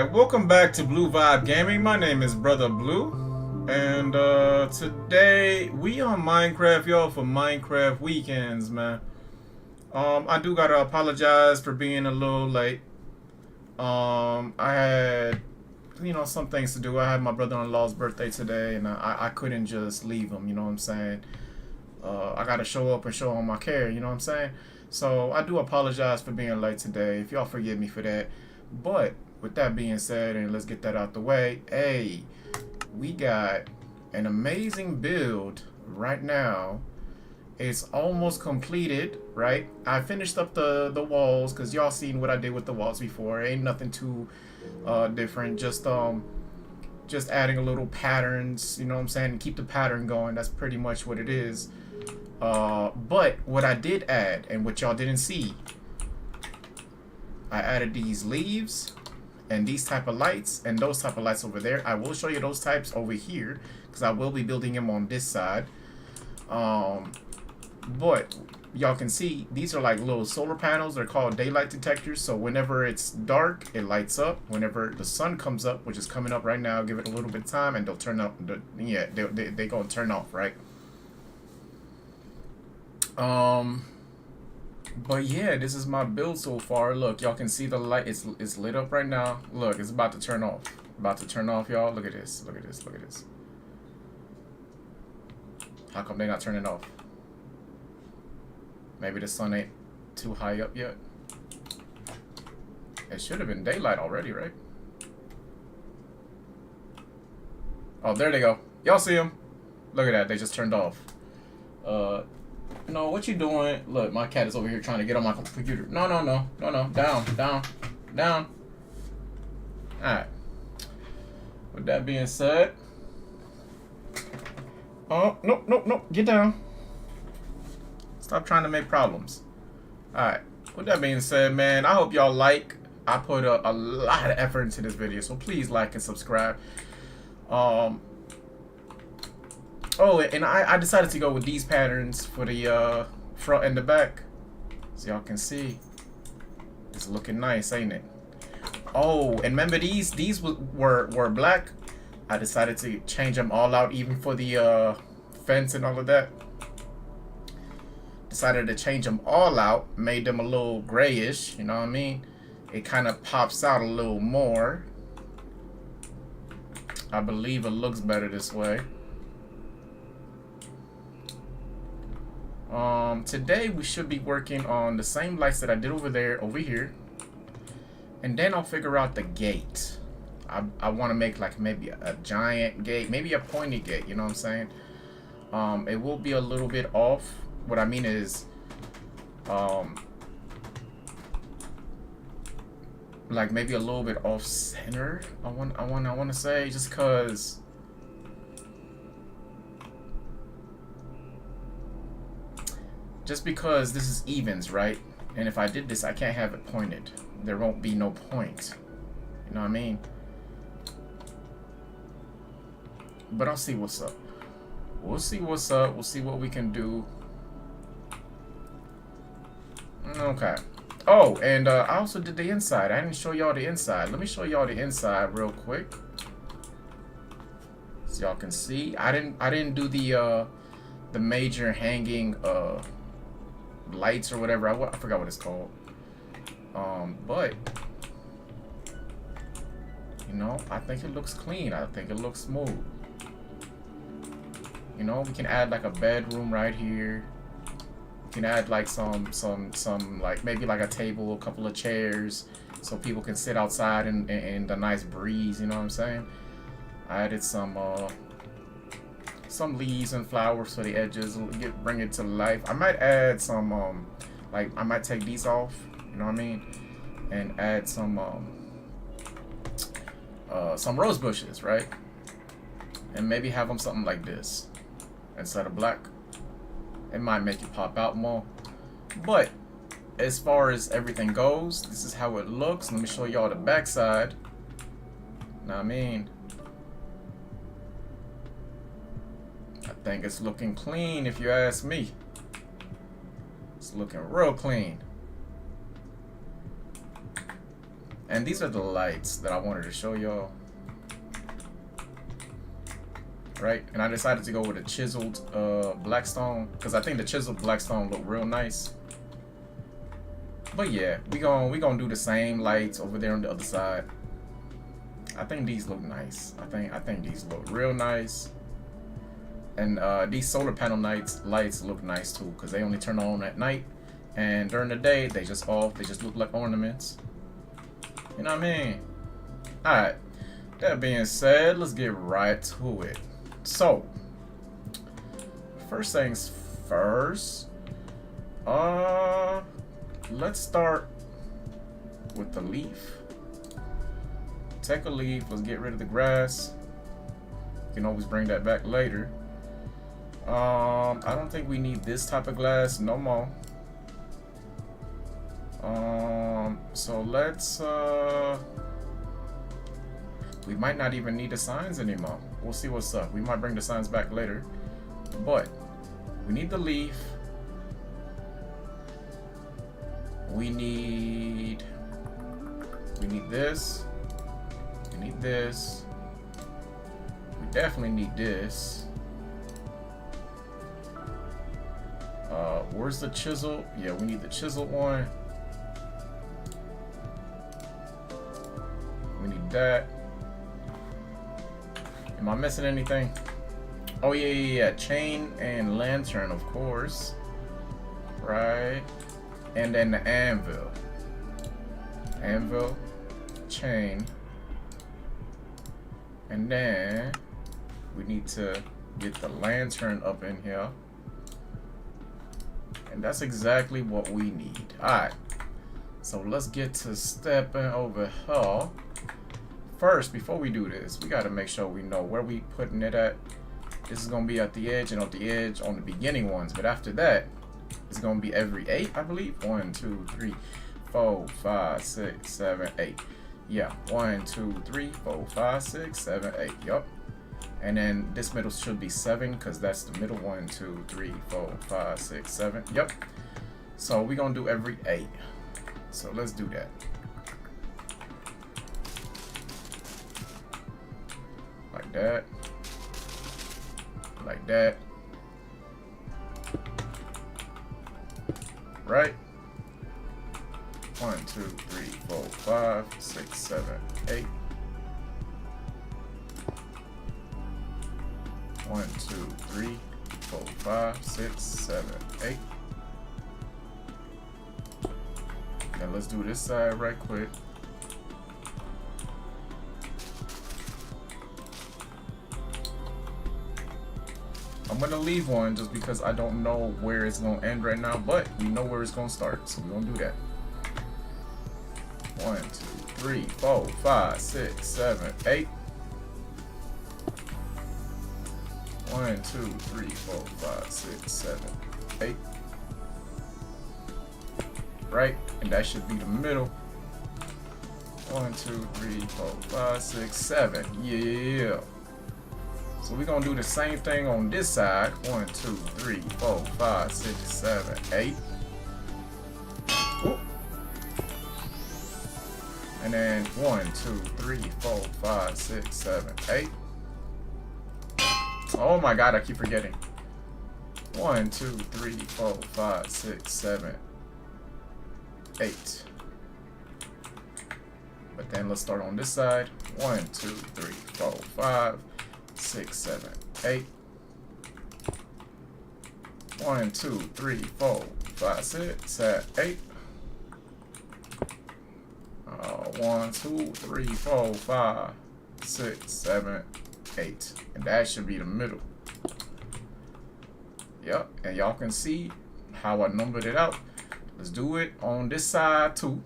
Alright, welcome back to Blue Vibe Gaming. My name is Brother Blue. And today we on Minecraft, y'all, for Minecraft weekends, man. I do gotta apologize for being a little late. I had, some things to do. I had my brother-in-law's birthday today, and I couldn't just leave him, you know what I'm saying? I gotta show up and show him my care, you know what I'm saying? So I do apologize for being late today. If y'all forgive me for that. But with that being said, and let's get that out the way, hey, we got an amazing build right now. It's almost completed, right? I finished up the walls because y'all seen what I did with the walls before. Ain't nothing too different. Just adding a little patterns, you know what I'm saying? Keep the pattern going. That's pretty much what it is. But what I did add, and what y'all didn't see, I added these leaves and these type of lights and those type of lights over there. I will show you those types over here because I will be building them on this side. But y'all can see these are like little solar panels. They're called daylight detectors. So whenever it's dark, it lights up. Whenever the sun comes up, which is coming up right now, give it a little bit of time and they'll turn up. Yeah, they gonna turn off, right? But yeah, this is my build so far. Look, y'all can see the light. It's lit up right now. Look, it's about to turn off. About to turn off, y'all. Look at this. Look at this. Look at this. How come they not turning off? Maybe the sun ain't too high up yet. It should have been daylight already, right? Oh, there they go. Y'all see them? Look at that. They just turned off. No, what you doing? Look, my cat is over here trying to get on my computer. No. Down. Alright. With that being said. Oh, no. Get down. Stop trying to make problems. Alright. With that being said, man, I hope y'all like. I put a lot of effort into this video, so please like and subscribe. Oh, and I decided to go with these patterns for the front and the back. So y'all can see. It's looking nice, ain't it? Oh, and remember these were black. I decided to change them all out, even for the fence and all of that. Decided to change them all out. Made them a little grayish, you know what I mean? It kind of pops out a little more. I believe it looks better this way. Today we should be working on the same lights that I did over here, and then I'll figure out the gate. I want to make like maybe a giant gate, maybe a pointy gate, you know what I'm saying? It will be a little bit off. What I mean is like maybe a little bit off center. I want to say, just cause this is evens, right? And if I did this, I can't have it pointed. There won't be no point. You know what I mean? But I'll see what's up. We'll see what's up. We'll see what we can do. Okay. Oh, and I also did the inside. I didn't show y'all the inside. Let me show y'all the inside real quick, so y'all can see. I didn't do the major hanging lights or whatever. I forgot what it's called. But you know, I think it looks clean. I think it looks smooth. You know, we can add like a bedroom right here. We can add like some like maybe like a table, a couple of chairs, so people can sit outside in the nice breeze. You know what I'm saying? I added some leaves and flowers for the edges, bring it to life. I might add some like I might take these off, you know what I mean, and add some rose bushes, right? And maybe have them something like this instead of black. It might make it pop out more. But as far as everything goes, this is how it looks. Let me show y'all the backside. Know what I mean? I think it's looking clean, if you ask me. It's looking real clean. And these are the lights that I wanted to show y'all. Right, and I decided to go with a chiseled blackstone because I think the chiseled blackstone look real nice. But yeah, we gonna do the same lights over there on the other side. I think these look nice. I think these look real nice. And these solar panel lights look nice too because they only turn on at night, and during the day they just off. They just look like ornaments. You know what I mean? All right. That being said, let's get right to it. So, first things first, let's start with the leaf. Take a leaf, let's get rid of the grass. You can always bring that back later. I don't think we need this type of glass no more. So let's, we might not even need the signs anymore. We'll see what's up. We might bring the signs back later. But we need the leaf. We need this. We need this. We definitely need this. Where's the chisel? Yeah, we need the chisel one. We need that. Am I missing anything? Oh yeah. Chain and lantern, of course. Right. And then the anvil. Anvil, chain. And then we need to get the lantern up in here. And that's exactly what we need. Alright. So let's get to stepping over here. First, before we do this, we got to make sure we know where we putting it at. This is going to be at the edge and at the edge on the beginning ones. But after that, it's going to be every 8, I believe. 1, 2, 3, 4, 5, 6, 7, 8. Yeah, 1, 2, 3, 4, 5, 6, 7, 8. Yup. And then this middle should be 7 because that's the middle. 1, 2, 3, 4, 5, 6, 7. Yup. So we're going to do every 8. So let's do that. Like that. Like that. Right? 1, 2, 3, 4, 5, 6, 7, 8. 1, 2, 3, 4, 5, 6, 7, 8. Now let's do this side right quick. I'm gonna leave one just because I don't know where it's gonna end right now, but we know where it's gonna start, so we're gonna do that. 1, 2, 3, 4, 5, 6, 7, 8. 1, 2, 3, 4, 5, 6, 7, 8. Right, and that should be the middle. 1, 2, 3, 4, 5, 6, 7. Yeah. So we're gonna do the same thing on this side. 1, 2, 3, 4, 5, 6, 7, 8. Ooh. And then 1, 2, 3, 4, 5, 6, 7, 8. Oh my god, I keep forgetting. 1, 2, 3, 4, 5, 6, 7, 8. But then let's start on this side. 1, 2, 3, 4, 5, 6, 7, 8. 1, 2, 3, 4, 5, 6, 7, 8. 1, 2, 3, 4, 5, 6, 7, 8. And that should be the middle. Yep, and y'all can see how I numbered it out. Let's do it on this side too,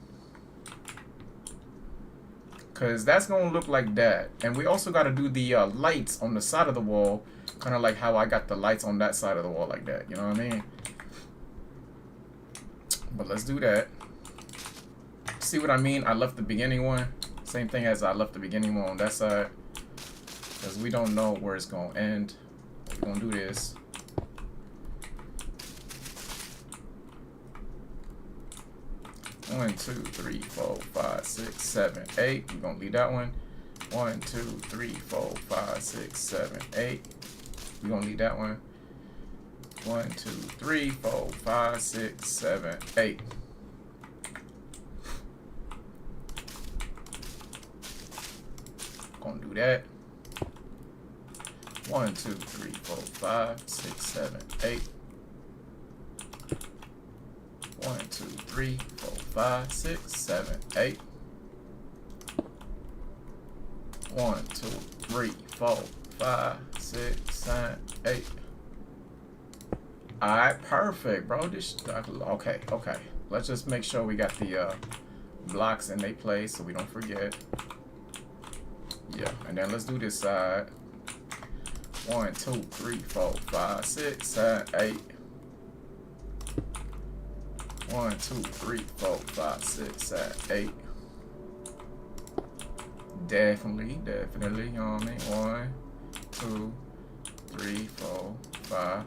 because that's going to look like that. And we also got to do the lights on the side of the wall, kind of like how I got the lights on that side of the wall like that. You know what I mean? But let's do that. See what I mean? I left the beginning one. Same thing as I left the beginning one on that side, because we don't know where it's going to end. We're going to do this. 1, 2, 3, 4, 5, 6, 7, 8. We're gonna leave that one. 1, 2, 3, 4, 5, 6, 7, 8. We're gonna leave that one. 1, 2, 3, 4, 5, 6, 7, 8. Gonna do that. 1, 2, 3, 4, 5, 6, 7, 8. 1, 2, 3, 4, 5, 6, 7, 8. 1, 2, 3, 4, 5, 6, 7, 8. Alright, perfect, bro. This okay. Let's just make sure we got the blocks in their place so we don't forget. Yeah, and then let's do this side. 1, 2, 3, 4, 5, 6, 7, 8. 1, 2, 3, 4, 5, 6, 7, 8. Definitely, you know what I mean? 1, 2, 3, 4, 5,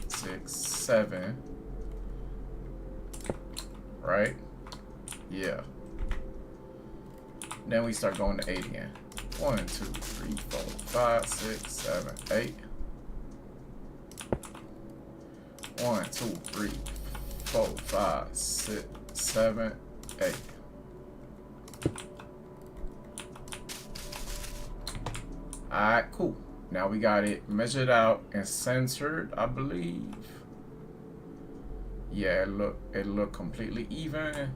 6, 7. Right? Yeah. Then we start going to 8 again. 1, 2, 3, 4, 5, 6, 7, 8. 1, 2, 3, 4, 5, 6, 7, 8. Alright, cool. Now we got it measured out and centered, I believe. Yeah, it look completely even.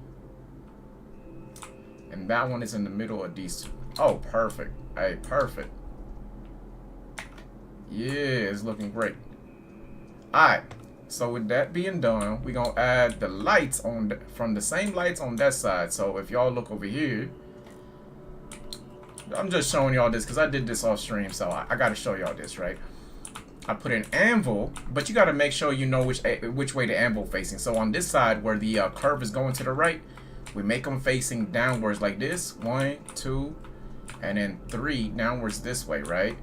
And that one is in the middle of these two. Oh, perfect. Hey, perfect. Yeah, it's looking great. Alright, so with that being done, we're gonna add the lights on from the same lights on that side. So if y'all look over here, I'm just showing y'all this because I did this off stream, so I gotta show y'all this, right? I put an anvil, but you gotta make sure you know which way the anvil facing. So on this side where the curve is going to the right, we make them facing downwards like this. 1, 2, and then 3 downwards this way, right?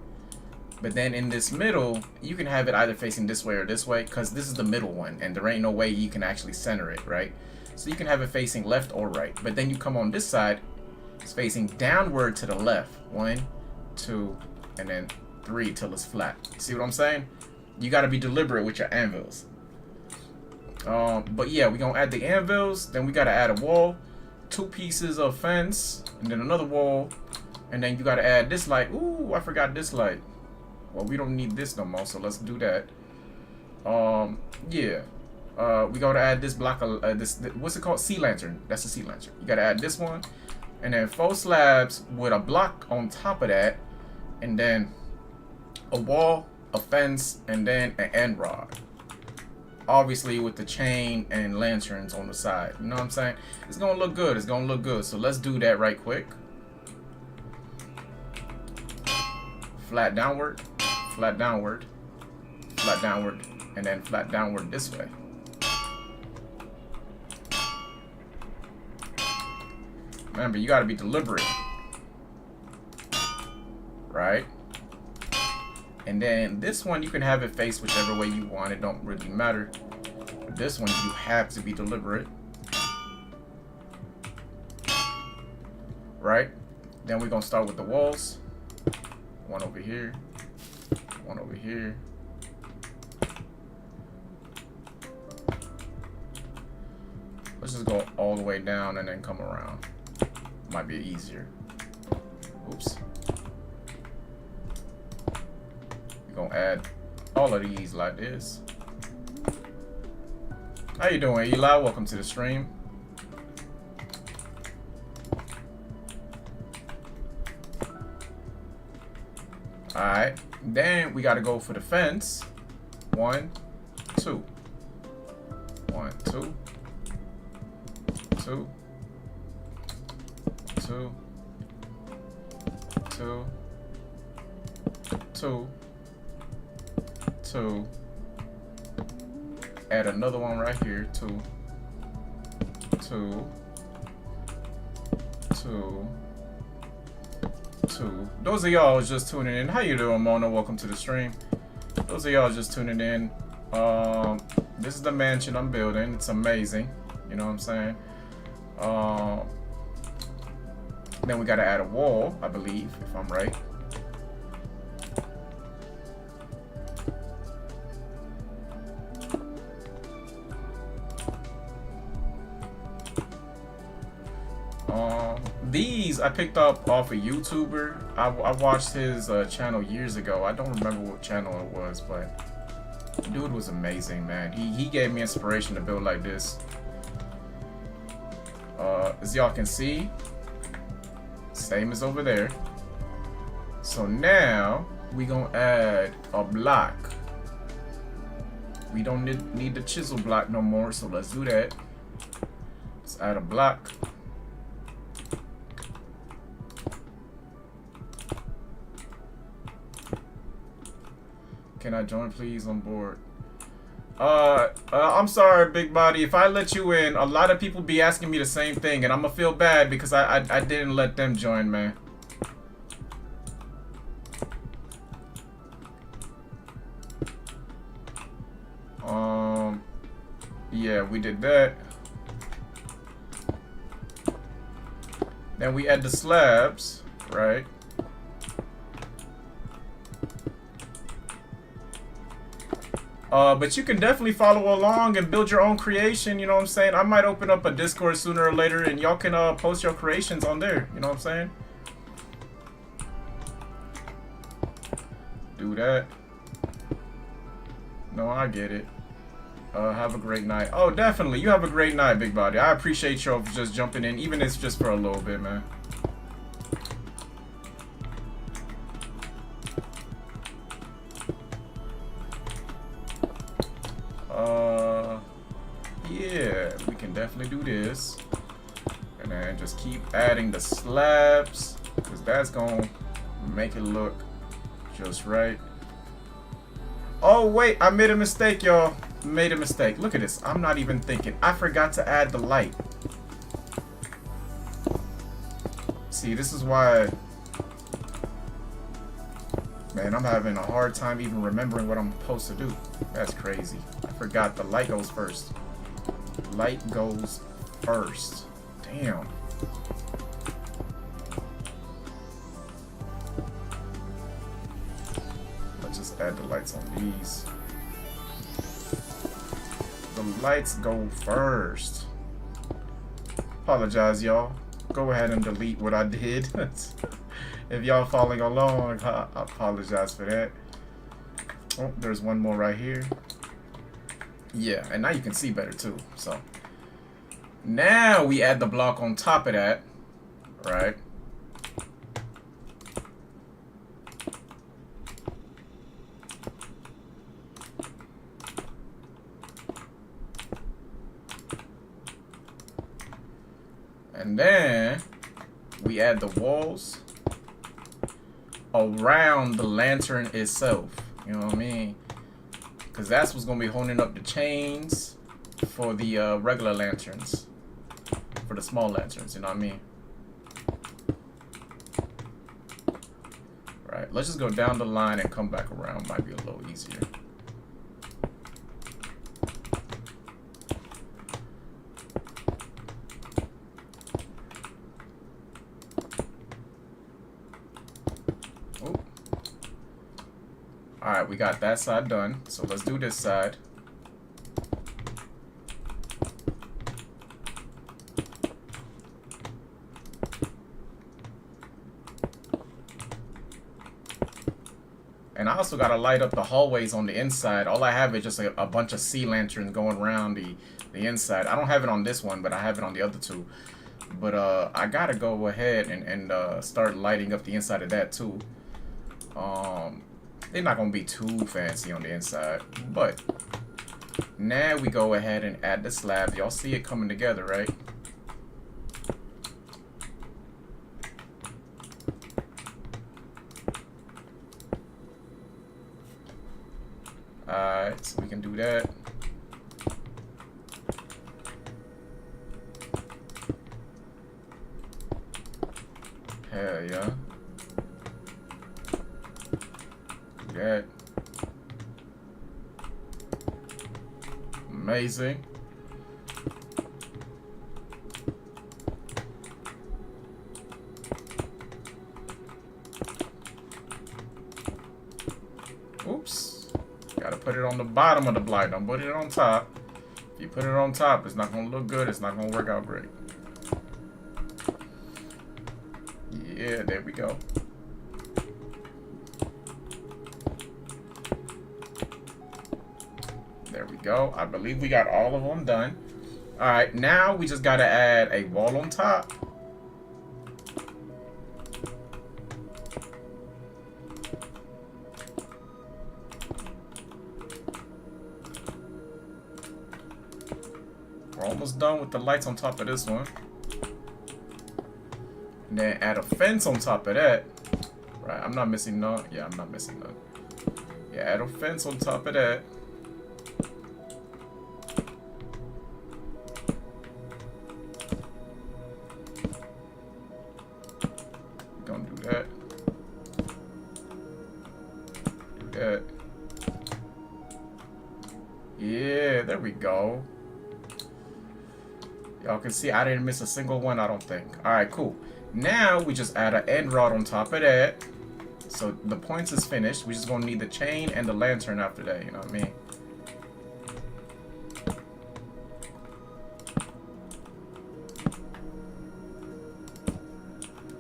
But then in this middle, you can have it either facing this way or this way, because this is the middle one, and there ain't no way you can actually center it, right? So you can have it facing left or right. But then you come on this side, it's facing downward to the left. 1, 2, and then 3 till it's flat. See what I'm saying? You got to be deliberate with your anvils. But yeah, we're going to add the anvils. Then we got to add a wall, 2 pieces of fence, and then another wall. And then you got to add this light. Ooh, I forgot this light. Well, we don't need this no more, so let's do that. Yeah. We got to add this block of, this, what's it called? Sea lantern. That's a sea lantern. You got to add this one. And then 4 slabs with a block on top of that. And then a wall, a fence, and then an end rod. Obviously with the chain and lanterns on the side. You know what I'm saying? It's going to look good. It's going to look good. So let's do that right quick. Flat downward, flat downward, flat downward, and then flat downward this way. Remember, you got to be deliberate. Right? And then this one, you can have it face whichever way you want. It don't really matter. This one, you have to be deliberate. Right? Then we're going to start with the walls. One over here. One over here. Let's just go all the way down and then come around. Might be easier. Oops. We're gonna add all of these like this. How you doing, Eli? Welcome to the stream. Alright, then we gotta go for the fence. 1, 2. 1, 2. 2. 2. 2. 2. 2. Add another one right here. 2. 2. 2. 2. Those of y'all just tuning in. How you doing, Mona? Welcome to the stream. Those of y'all just tuning in. This is the mansion I'm building. It's amazing. You know what I'm saying? Then we gotta add a wall, I believe, if I'm right. These I picked up off a YouTuber. I watched his channel years ago. I don't remember what channel it was, but dude was amazing, man. He gave me inspiration to build like this. As y'all can see, same as over there. So now we gonna add a block. We don't need the chisel block no more, so let's do that. Let's add a block. Can I join, please, on board? I'm sorry, Big Body. If I let you in, a lot of people be asking me the same thing, and I'm gonna feel bad because I didn't let them join, man. Yeah, we did that. Then we add the slabs, right? But you can definitely follow along and build your own creation, you know what I'm saying? I might open up a Discord sooner or later and y'all can post your creations on there, you know what I'm saying? Do that. No, I get it. Have a great night. Oh, definitely. You have a great night, Big Body. I appreciate y'all just jumping in, even if it's just for a little bit, man. Yeah, we can definitely do this. And then just keep adding the slabs, because that's gonna make it look just right. Oh, wait, I made a mistake, y'all. Made a mistake. Look at this. I'm not even thinking. I forgot to add the light. See, this is why... Man, I'm having a hard time even remembering what I'm supposed to do. That's crazy. I forgot the light goes first. Light goes first. Damn. Let's just add the lights on these. The lights go first. Apologize, y'all. Go ahead and delete what I did. If y'all following along, I apologize for that. Oh, there's one more right here. Yeah, and now you can see better too. So now we add the block on top of that, right? And then we add the walls around the lantern itself. You know what I mean? Because that's what's going to be holding up the chains for the regular lanterns. For the small lanterns, you know what I mean? Right, let's just go down the line and come back around. Might be a little easier. Alright, we got that side done. So let's do this side. And I also got to light up the hallways on the inside. All I have is just a bunch of sea lanterns going around the inside. I don't have it on this one, but I have it on the other two. But I got to go ahead and start lighting up the inside of that too. They're not going to be too fancy on the inside. But now we go ahead and add the slab. Y'all see it coming together, right? Alright, so we can do that. Hell yeah. Do that. Amazing. it on the bottom of the block. Don't put it on top. If you put it on top, it's not gonna look good. It's not gonna work out great. Yeah, there we go. There we go. I believe we got all of them done. All right, now we just gotta add a wall on top. We're almost done with the lights on top of this one. And then add a fence on top of that. Right, I'm not missing none. Yeah, I'm not missing none. Yeah, add a fence on top of that. Gonna do that. Do that. Yeah, there we go. Y'all can see I didn't miss a single one, I don't think. Alright, cool. Now we just add an end rod on top of that. So the points is finished. We just gonna need the chain and the lantern after that, you know what I mean?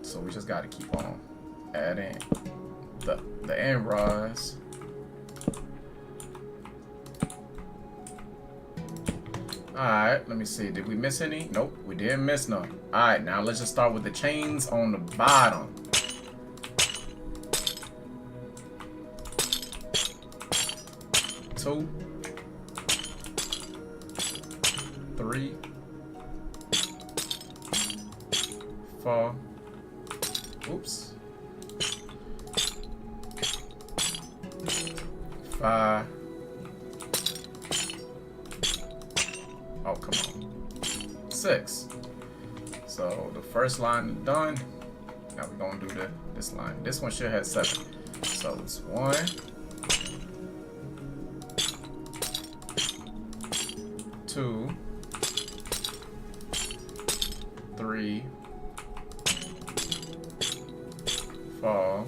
So we just gotta keep on adding the end rods. Alright, let me see. Did we miss any? Nope, we didn't miss none. Alright, now let's just start with the chains on the bottom. Two. 3. 4. Oops. 5. Oh, come on. 6. So the first line is done. Now we're gonna do this line. This one should have 7. So it's 1, 2, 3, 4,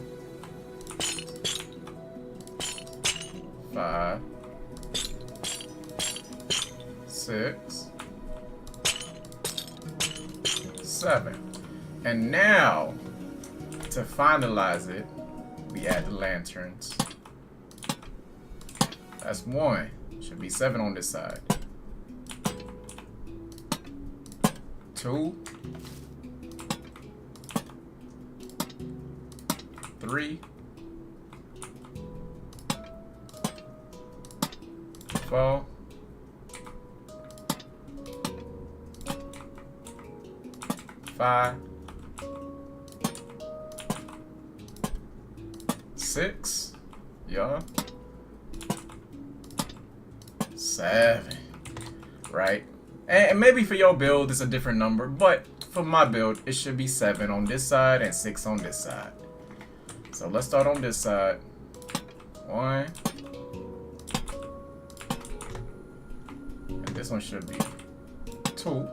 5, 6, 7. And now, to finalize it, we add the lanterns. That's 1. Should be 7 on this side. 2, 3, 4, 5, 6, yeah, 7, right? And maybe for your build it's a different number, but for my build it should be 7 on this side and 6 on this side. So let's start on this side. 1, and this one should be 2,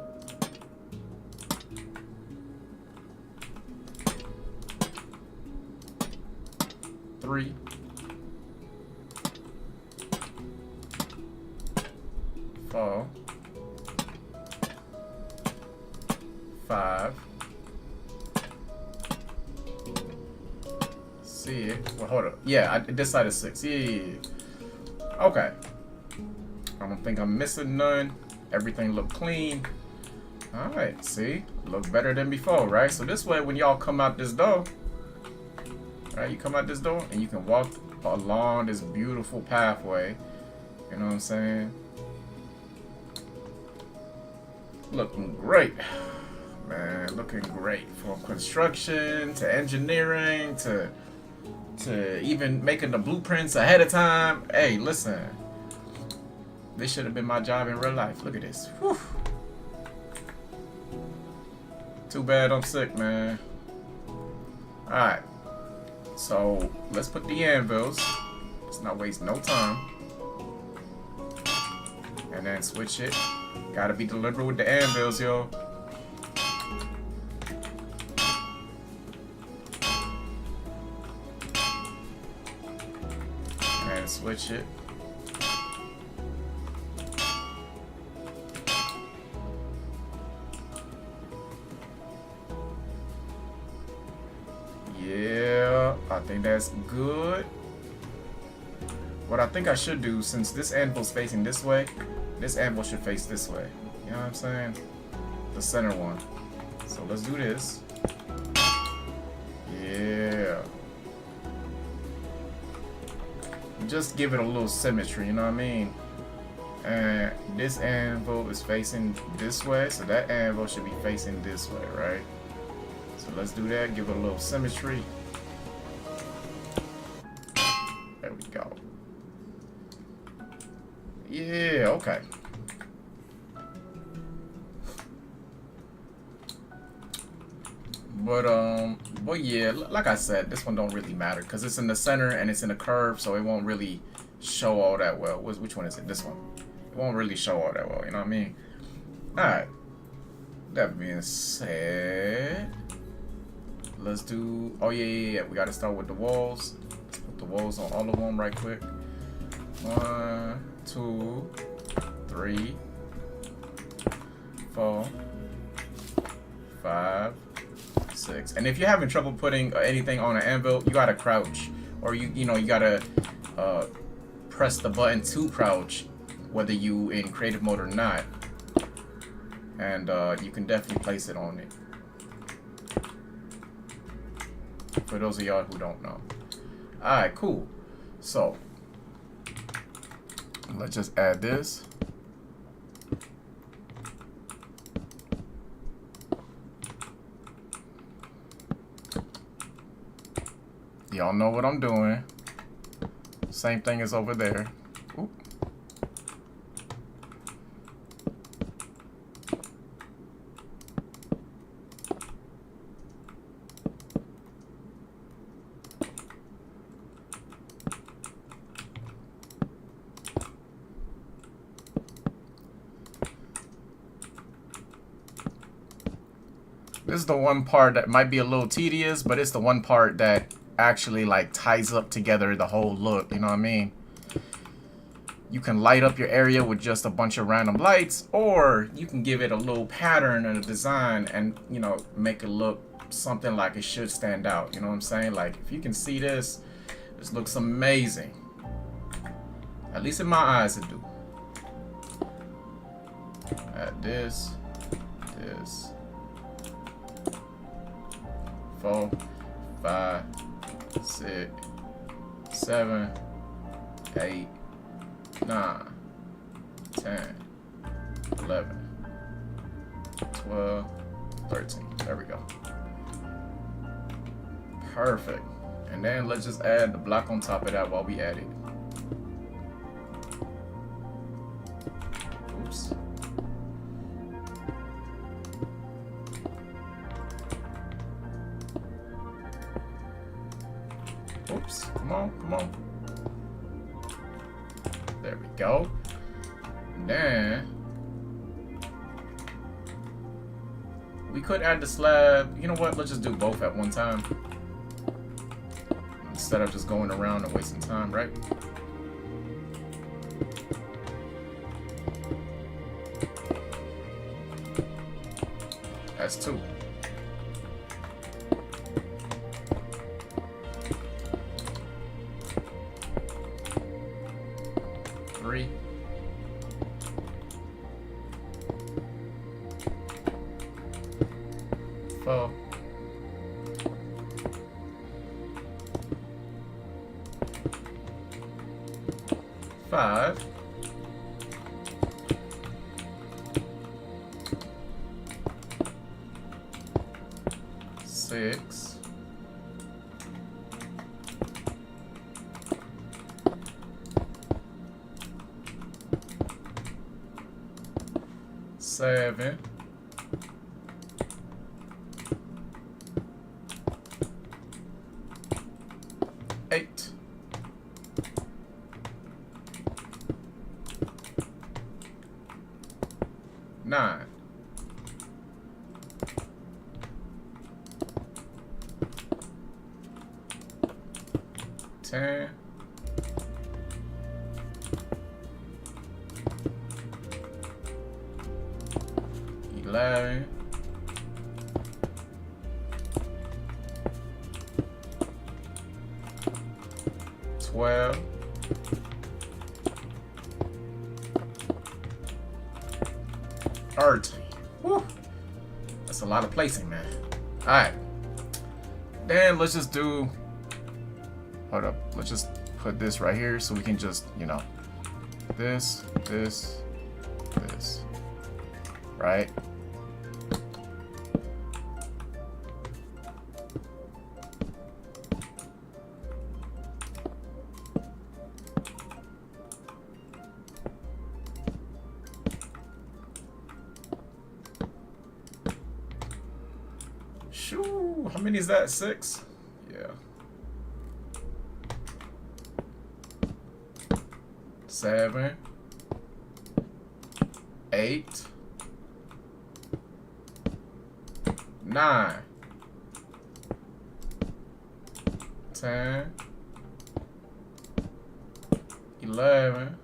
3, 4, 5, 6. Well, hold up. Yeah, this side is 6. Yeah. Okay. I don't think I'm missing none. Everything look clean. All right. See, look better than before, right? So this way, when y'all come out this door, right? You come out this door and you can walk along this beautiful pathway. You know what I'm saying? Looking great. Man, looking great. From construction to engineering to even making the blueprints ahead of time. Hey, listen. This should have been my job in real life. Look at this. Whew. Too bad I'm sick, man. Alright. So, let's put the anvils. Let's not waste no time. And then switch it. Gotta be deliberate with the anvils, yo. And switch it. Yeah, I think that's good. What I think I should do, since this anvil's facing this way, this anvil should face this way. You know what I'm saying? The center one. So let's do this. Yeah. Just give it a little symmetry, you know what I mean? And this anvil is facing this way, so that anvil should be facing this way, right? So let's do that, give it a little symmetry. There we go. Yeah, okay. But yeah, like I said, this one don't really matter because it's in the center and it's in a curve, so it won't really show all that well. Which one is it? This one. It won't really show all that well, you know what I mean? Alright. That being said, let's do, oh yeah, we gotta start with the walls. Let's put the walls on all of them right quick. 1, 2, 3, 4, 5, 6. And if you're having trouble putting anything on an anvil, you gotta crouch, or you gotta press the button to crouch, whether you in creative mode or not, and you can definitely place it on it. For those of y'all who don't know. Alright, cool. So let's just add this. Y'all know what I'm doing. Same thing as over there. Oop. This is the one part that might be a little tedious, but it's the one part that actually like ties up together the whole look, you know what I mean? You can light up your area with just a bunch of random lights, or you can give it a little pattern and a design and, you know, make it look something like it should stand out, you know what I'm saying? Like, if you can see this, this looks amazing. At least in my eyes it do. Add this, this. 4, 5, 6, 7, 8, 9, 10, 11, 12, 13. There we go. Perfect. And then let's just add the block on top of that while we add it. Oops. Oops, come on, come on. There we go. And then we could add the slab. You know what? Let's just do both at one time. Instead of just going around and wasting time, right? That's 2. Three. 4. 5. 6. 7. 8. 9. 10. 11. 12. 13. Woo. That's a lot of placing, man. Alright. Then let's just do... Hold up. Let's just put this right here so we can just, you know... This. Right? Shoo, how many is that? 6? Yeah. 7, 8, 9, 10, 11,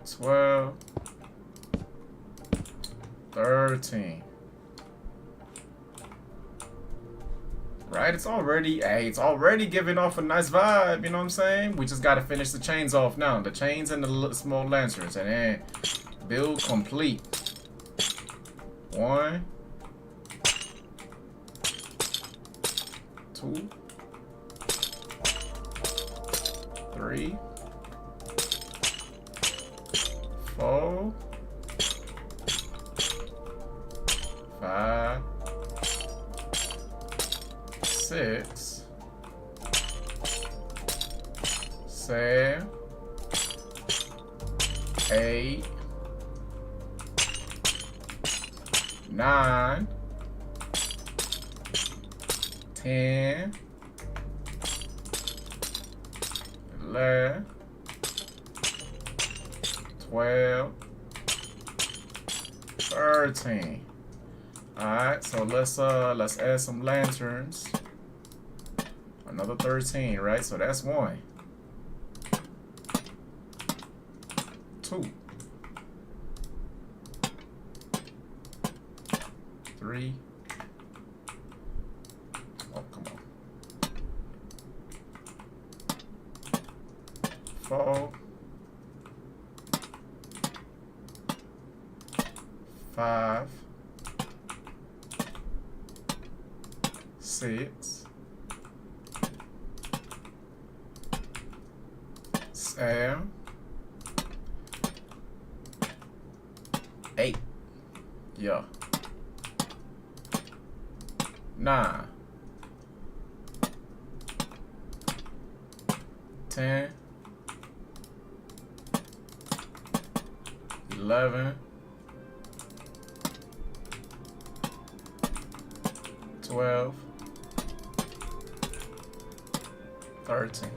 12, 13. Right, it's already giving off a nice vibe, you know what I'm saying? We just gotta finish the chains off now. The chains and the small lanterns, and then build complete. 1, 2, 3, 4, 5, 6, 7, 8, 9, 10, 11, 12, 13. Alright, so let's add some lanterns. Another 13, right? So that's 1, 2, 3. Oh, come on. 4, 5, 6, 7, 8. Yeah. 9, 10, 11, 12, 13.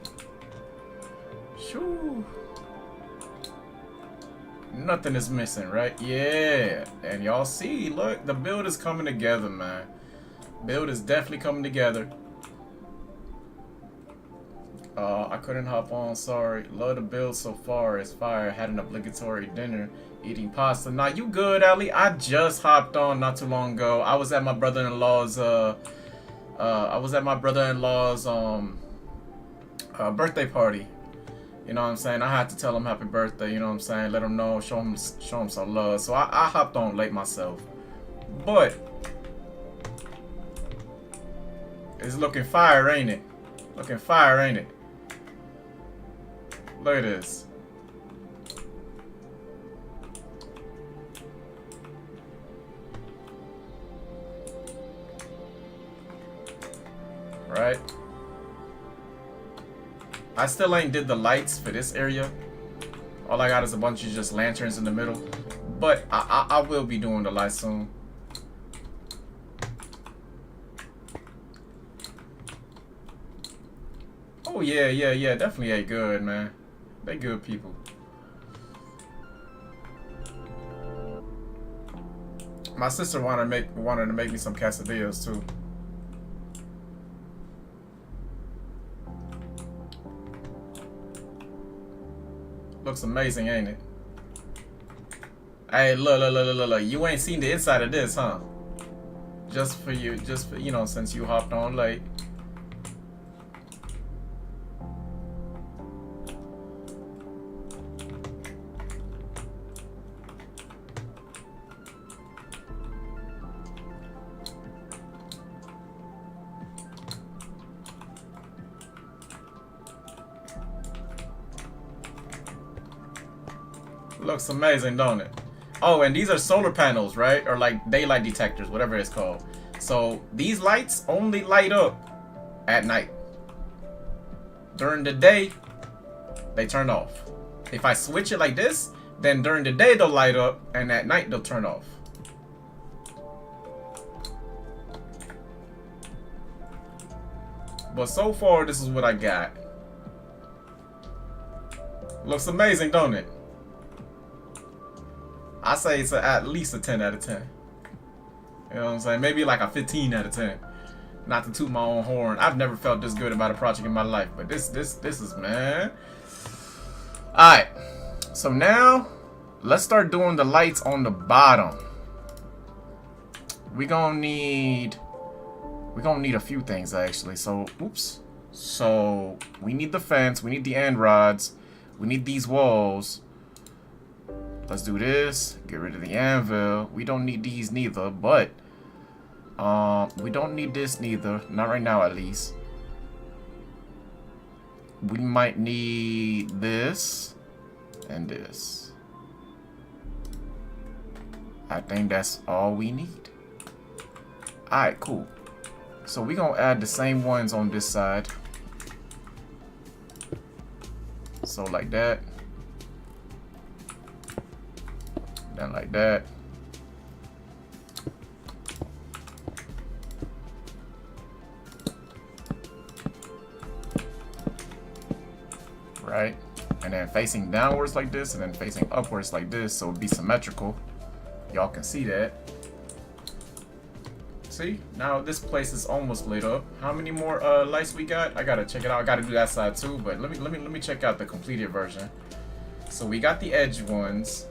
Shoo. Nothing is missing, right? Yeah. And y'all see, look, the build is coming together, man. Build is definitely coming together. I couldn't hop on, sorry. Love the build so far. It's fire. Had an obligatory dinner. Eating pasta. Nah, you good, Ali? I just hopped on not too long ago. I was at my brother-in-law's birthday party. You know what I'm saying? I had to tell him happy birthday, you know what I'm saying? Let him know, show him some love. So I hopped on late myself. But it's looking fire, ain't it? Looking fire, ain't it? Look at this. Right? I still ain't did the lights for this area. All I got is a bunch of just lanterns in the middle. But I will be doing the lights soon. Oh yeah, definitely ain't good, man. They good people. My sister wanted to make me some quesadillas too. Looks amazing, ain't it? Hey, look. You ain't seen the inside of this, huh? Just for you know, since you hopped on late. Looks amazing, don't it? Oh, and these are solar panels, right? Or like daylight detectors, whatever it's called. So these lights only light up at night. During the day, they turn off. If I switch it like this, then during the day they'll light up, and at night they'll turn off. But so far, this is what I got. Looks amazing, don't it? I say it's at least a 10 out of 10. You know what I'm saying? Maybe like a 15 out of 10. Not to toot my own horn. I've never felt this good about a project in my life. But this is, man. Alright. So now, let's start doing the lights on the bottom. We're gonna need a few things, actually. So, oops. So, we need the fence. We need the end rods. We need these walls. Let's do this. Get rid of the anvil. We don't need these neither, but we don't need this neither. Not right now, at least. We might need this and this. I think that's all we need. Alright, cool. So we're gonna add the same ones on this side. So like that. Then like that. Right? And then facing downwards like this, and then facing upwards like this, so it'd be symmetrical. Y'all can see that. See? Now this place is almost lit up. How many more lights we got? I gotta check it out. I gotta do that side too, but let me check out the completed version. So we got the edge ones.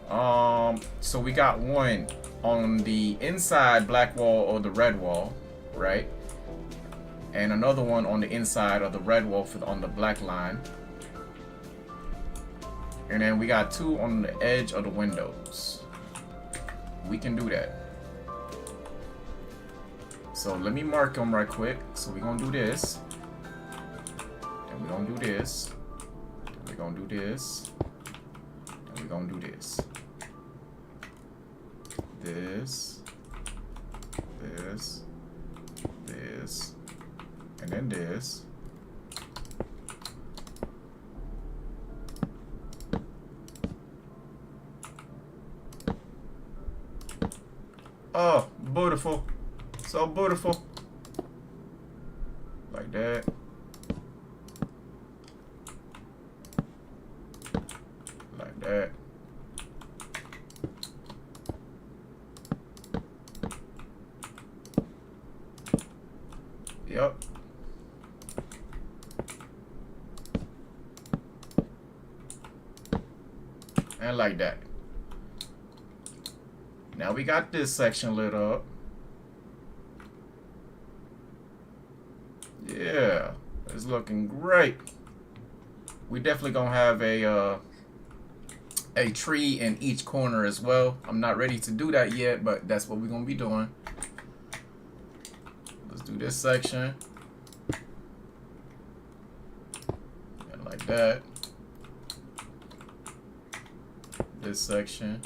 So we got one on the inside black wall or the red wall, right? And another one on the inside of the red wall on the black line. And then we got two on the edge of the windows. We can do that. So let me mark them right quick. So we're gonna do this. And we're gonna do this. And we're gonna do this. And we're gonna do this. This. This. This. And then this. Oh, beautiful. So beautiful. Like that. Like that. Yep. And like that. Now we got this section lit up. Yeah, it's looking great. We definitely gonna have a tree in each corner as well. I'm not ready to do that yet, but that's what we're gonna be doing. Let's do this section. And like that. This section.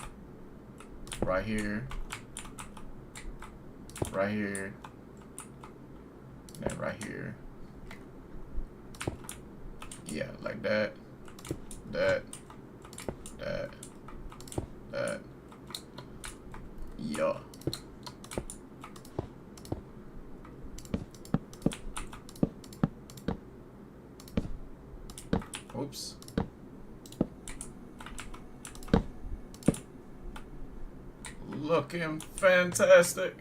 Right here. Right here. And right here. Yeah, like that. That. Yeah. Oops. Looking fantastic.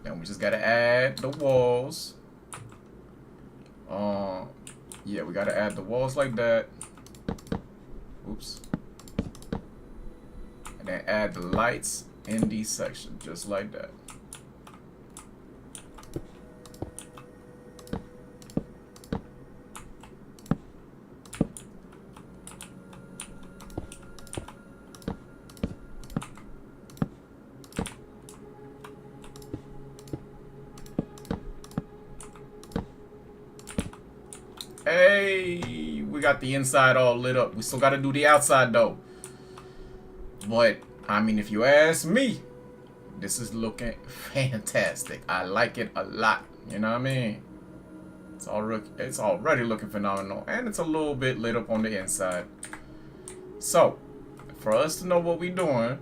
And we just gotta add the walls. Yeah, we gotta add the walls like that. Oops. And then add the lights in these sections, just like that. Hey, we we got the inside all lit up. We still got to do the outside though. But I mean, if you ask me, this is looking fantastic. I like it a lot. You know what I mean? It's already looking phenomenal, and it's a little bit lit up on the inside. So, for us to know what we're doing,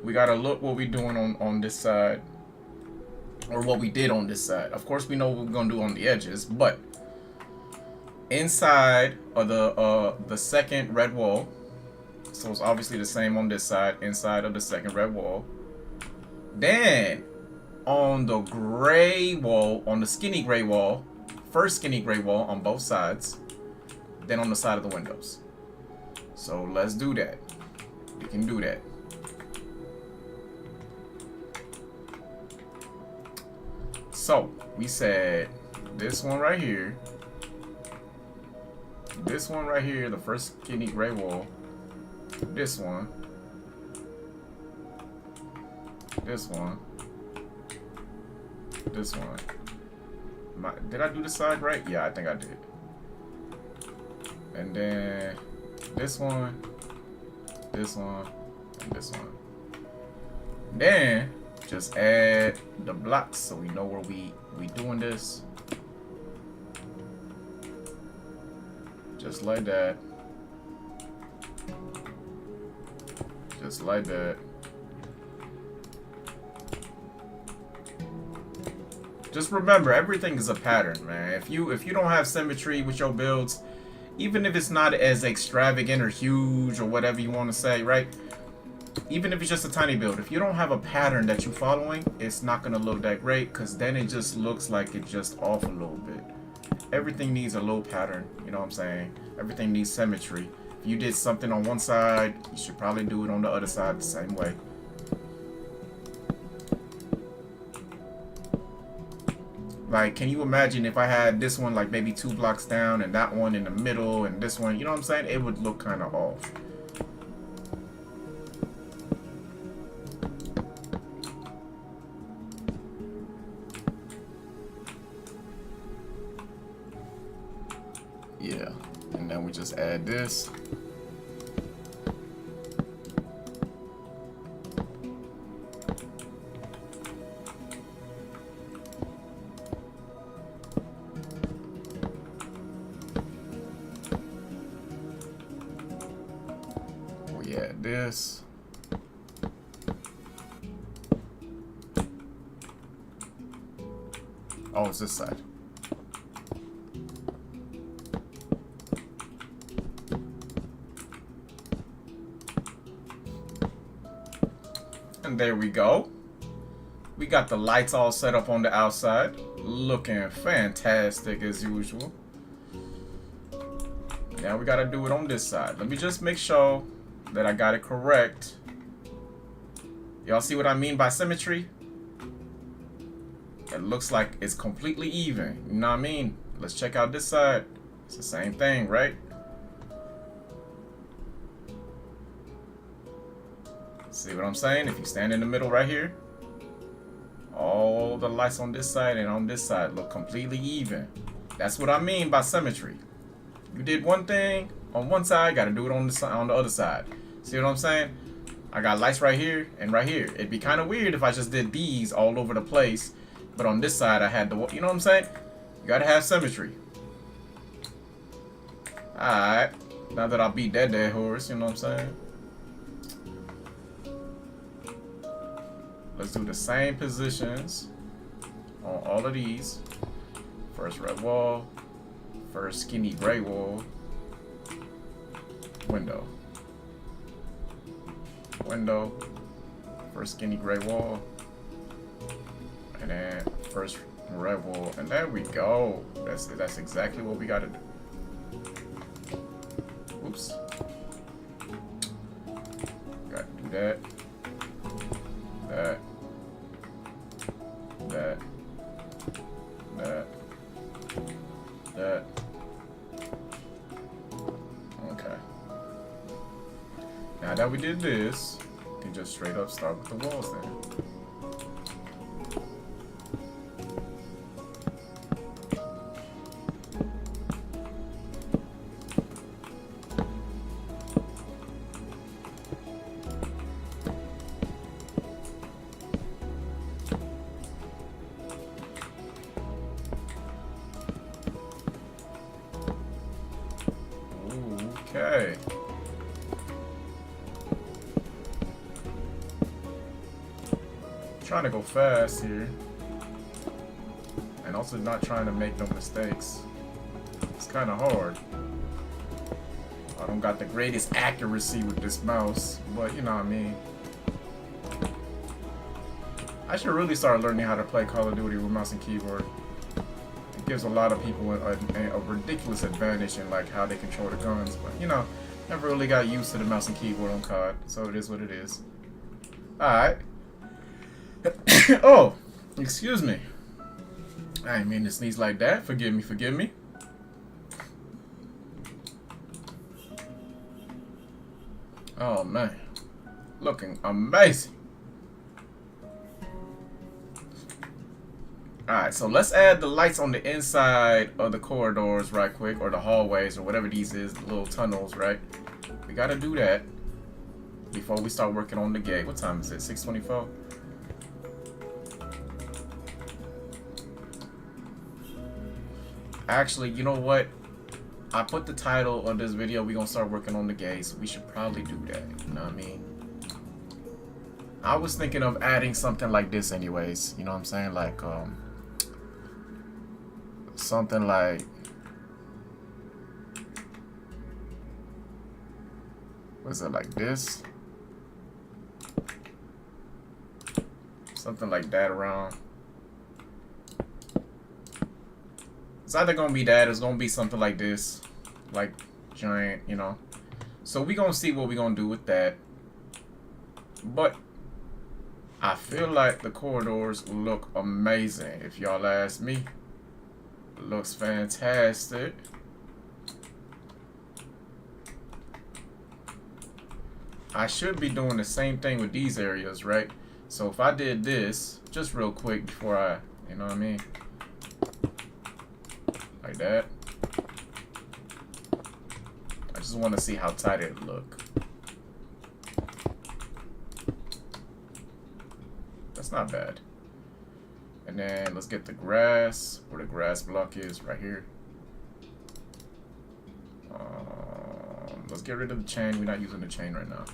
we gotta look what we're doing on this side, or what we did on this side. Of course, we know what we're gonna do on the edges, but inside of the second red wall, so it's obviously the same on this side, inside of the second red wall. Then on the gray wall, on the skinny gray wall, first skinny gray wall on both sides, then on the side of the windows. So let's do that. We can do that. So we said this one right here, this one right here, the first skinny gray wall, this one, this one, this one. Did I do the side right? Yeah, I think I did. And then this one, and this one. Then just add the blocks so we know where we doing this. Just like that. Just like that. Just remember, everything is a pattern, man. If you don't have symmetry with your builds, even if it's not as extravagant or huge or whatever you want to say, right? Even if it's just a tiny build, if you don't have a pattern that you're following, it's not gonna look that great, because then it just looks like it's just off a little bit. Everything needs a little pattern, you know what I'm saying? Everything needs symmetry. If you did something on one side, you should probably do it on the other side the same way. Like, can you imagine if I had this one like maybe 2 blocks down and that one in the middle and this one, you know what I'm saying? It would look kind of off. Yeah, and then we just add this. We add this. Oh, it's this side. And there we go. We got the lights all set up on the outside, looking fantastic as usual. Now we gotta do it on this side. Let me just make sure that I got it correct. Y'all see what I mean by symmetry? It looks like it's completely even. You know what I mean? Let's check out this side. It's the same thing, right? See what I'm saying? If you stand in the middle right here, all the lights on this side and on this side look completely even. That's what I mean by symmetry. You did one thing on one side, gotta do it on the other side. See what I'm saying? I got lights right here and right here. It'd be kind of weird if I just did these all over the place, but on this side I had the, you know what I'm saying? You gotta have symmetry. Alright, now that I beat that dead horse, you know what I'm saying? Let's do the same positions on all of these. First red wall, first skinny gray wall, window, window, first skinny gray wall, and then first red wall, and there we go. That's exactly what we gotta do. Oops. Gotta do that. That. Okay. Now that we did this, we can just straight up start with the walls then. Okay. Trying to go fast here. And also not trying to make no mistakes. It's kind of hard. I don't got the greatest accuracy with this mouse, but you know what I mean. I should really start learning how to play Call of Duty with mouse and keyboard. It gives a lot of people a ridiculous advantage in like how they control the guns, but you know, never really got used to the mouse and keyboard on COD, so it is what it is. Alright. Oh, excuse me. I didn't mean to sneeze like that. Forgive me, forgive me. Oh man, looking amazing. Alright, so let's add the lights on the inside of the corridors right quick, or the hallways, or whatever these is, the little tunnels, right? We gotta do that before we start working on the gate. What time is it? 6:24? Actually, you know what? I put the title of this video, we're gonna start working on the gates. We should probably do that, you know what I mean? I was thinking of adding something like this anyways, you know what I'm saying? Like, something like, was it like this? Something like that around. It's either gonna be that, or it's gonna be something like this, like giant, you know. So we gonna see what we gonna do with that. But I feel like the corridors look amazing, if y'all ask me. It looks fantastic. I should be doing the same thing with these areas, right? So if I did this, just real quick before I, you know what I mean? Like that. I just want to see how tight it look. That's not bad. And then let's get the grass, where the grass block is, right here. Let's get rid of the chain. We're not using the chain right now.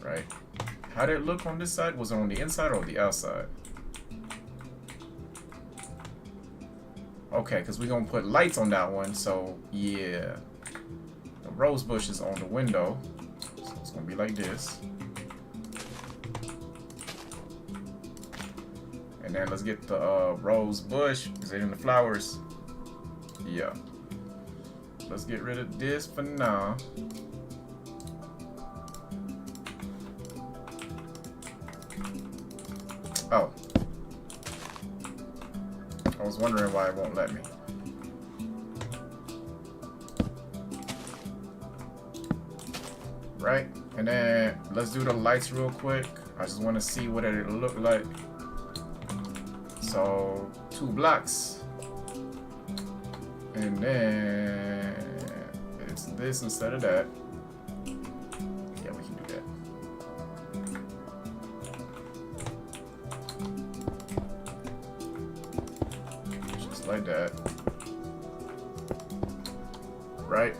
Right? How did it look on this side? Was it on the inside or the outside? Okay, because we're going to put lights on that one. So, yeah. The rose bush is on the window. So it's going to be like this. And then let's get the rose bush. Is it in the flowers? Yeah. Let's get rid of this for now. Oh. I was wondering why it won't let me. Right? And then let's do the lights real quick. I just want to see what it'll look like. So 2 blocks. And then it's this instead of that. Yeah, we can do that. Just like that. Right?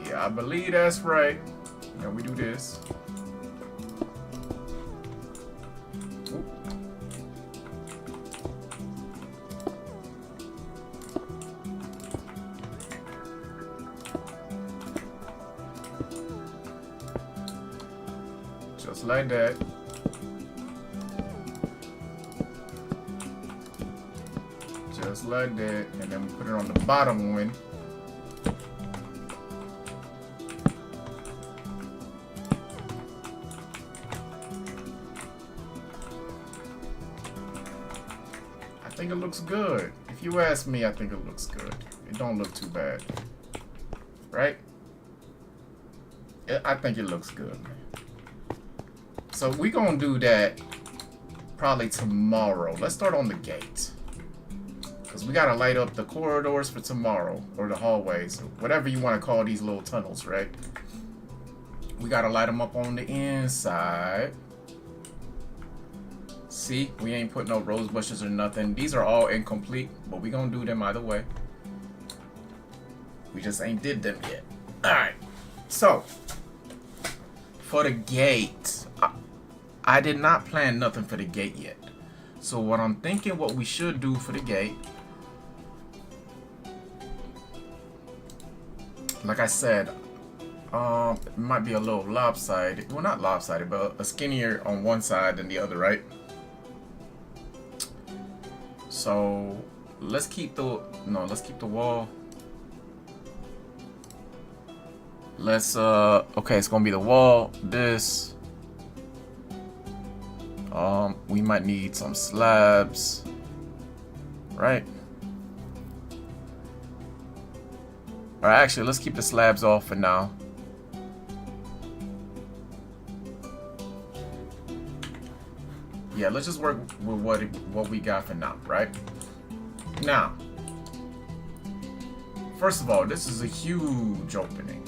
Yeah, I believe that's right. Now we do this. Just like that. Just like that. And then we put it on the bottom one. I think it looks good. If you ask me, I think it looks good. It don't look too bad. Right? I think it looks good, man. So we're gonna do that probably tomorrow. Let's start on the gate. Because we gotta light up the corridors for tomorrow. Or the hallways. Or whatever you want to call these little tunnels, right? We gotta light them up on the inside. See, we ain't put no rose bushes or nothing. These are all incomplete, but we gonna do them either way. We just ain't did them yet. Alright, so for the gate, I did not plan nothing for the gate yet. So what I'm thinking what we should do for the gate, like I said, it might be a little lopsided. Well, not lopsided, but a skinnier on one side than the other, right? So let's keep the wall. Let's okay, it's gonna be the wall. This we might need some slabs, right? Or actually, let's keep the slabs off for now. Yeah, let's just work with what we got for now, right? Now, first of all, this is a huge opening.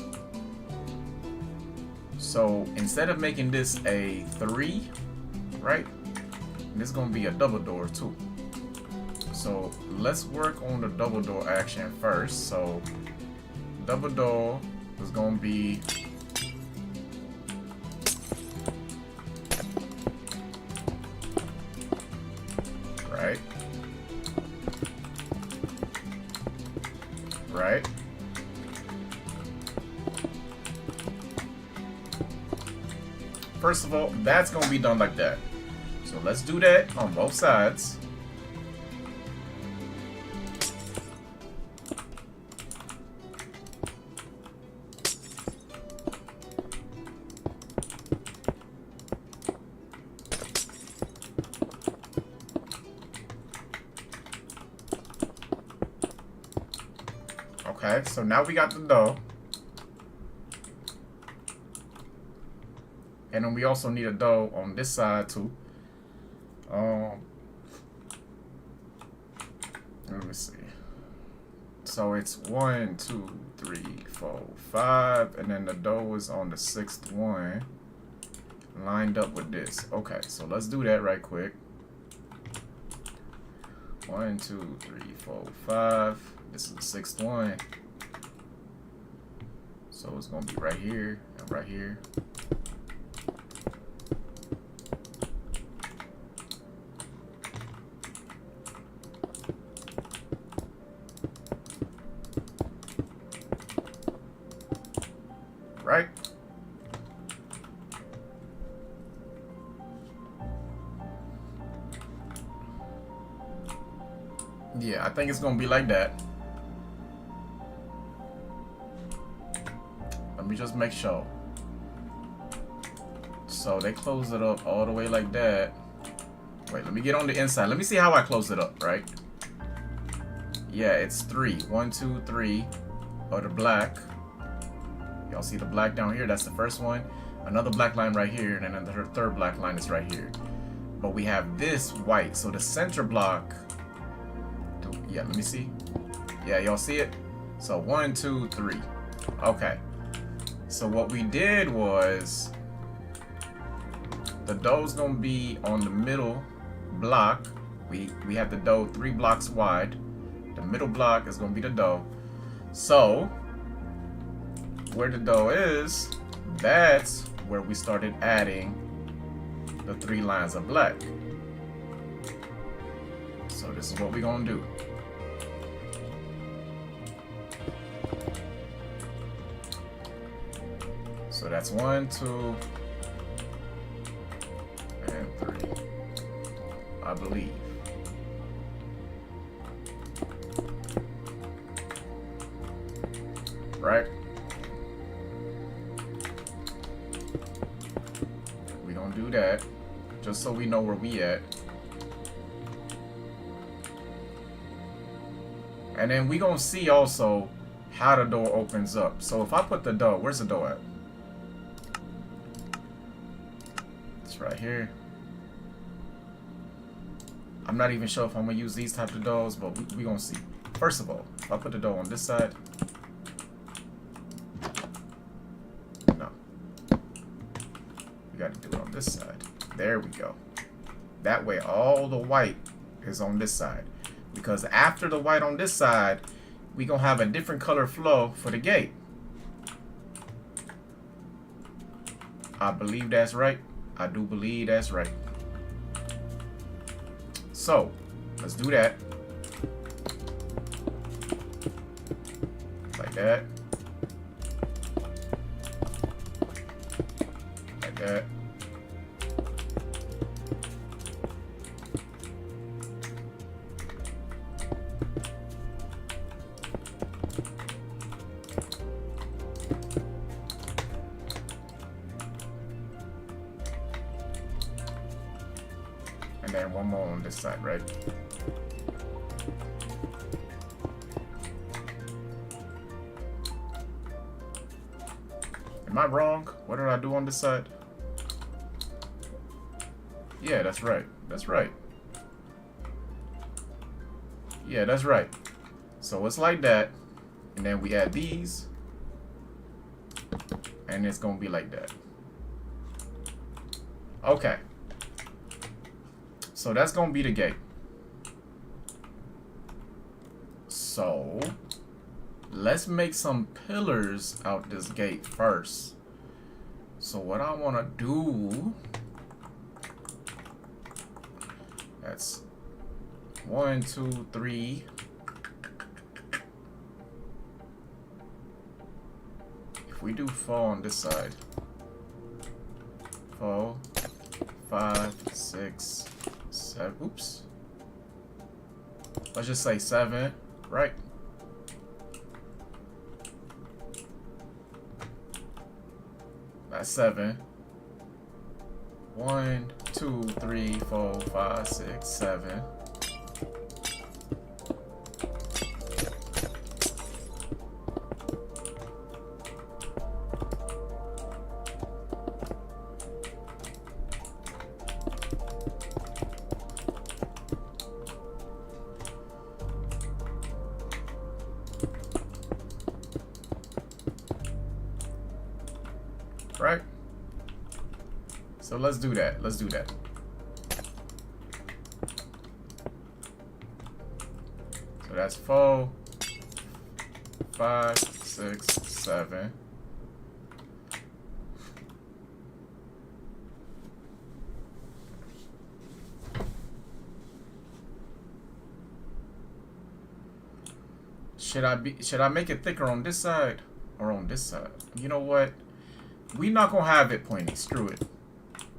So instead of making this a 3, right? This is gonna be a double door too. So let's work on the double door action first. So double door is gonna be right. First of all, that's gonna be done like that. So let's do that on both sides. Okay, so now we got the dough. And then we also need a dough on this side too. Let me see. So it's 1, 2, 3, 4, 5, and then the dough is on the 6th one, lined up with this. Okay, so let's do that right quick. 1, 2, 3, 4, 5. This is the 6th one. So it's gonna be right here and right here. Right? Yeah, I think it's gonna be like that. Let me just make sure. So they close it up all the way like that. Wait, let me get on the inside. Let me see how I close it up, right? Yeah, it's 3. 1, 2, 3. Or the black. Y'all see the black down here? That's the first one. Another black line right here, and then the third black line is right here. But we have this white. So the center block. Yeah, let me see. Yeah, y'all see it? So 1, 2, 3. Okay. So what we did was the dough's gonna be on the middle block. We have the dough 3 blocks wide. The middle block is gonna be the dough. So where the dough is, that's where we started adding the 3 lines of black. So this is what we're gonna do. So that's 1, 2, and 3, I believe. Right? We don't do that, just so we know where we at. And then we gonna see also how the door opens up. So if I put the dough, where's the dough at? It's right here. I'm not even sure if I'm gonna use these type of doughs, but we gonna see. First of all, if I put the dough on this side, no. We gotta do it on this side. There we go. That way all the white is on this side. Because after the white on this side, we gonna have a different color flow for the gate. I believe that's right. I do believe that's right. So, let's do that. Like that. Like that. And then one more on this side, right? Am I wrong? What did I do on this side? Yeah, that's right. That's right. Yeah, that's right. So it's like that. And then we add these. And it's going to be like that. Okay. So that's going to be the gate. So let's make some pillars out this gate first. So what I want to do, that's 1, 2, 3. If we do 4 on this side, 4, 5, 6, 7. Oops. Let's just say 7, right? That's 7. 1, 2, 3, 4, 5, 6, 7. Right? So let's do that. Let's do that. So that's 4, 5, 6, 7. Should I make it thicker on this side or on this side? You know what? We're not gonna have it pointy. Screw it.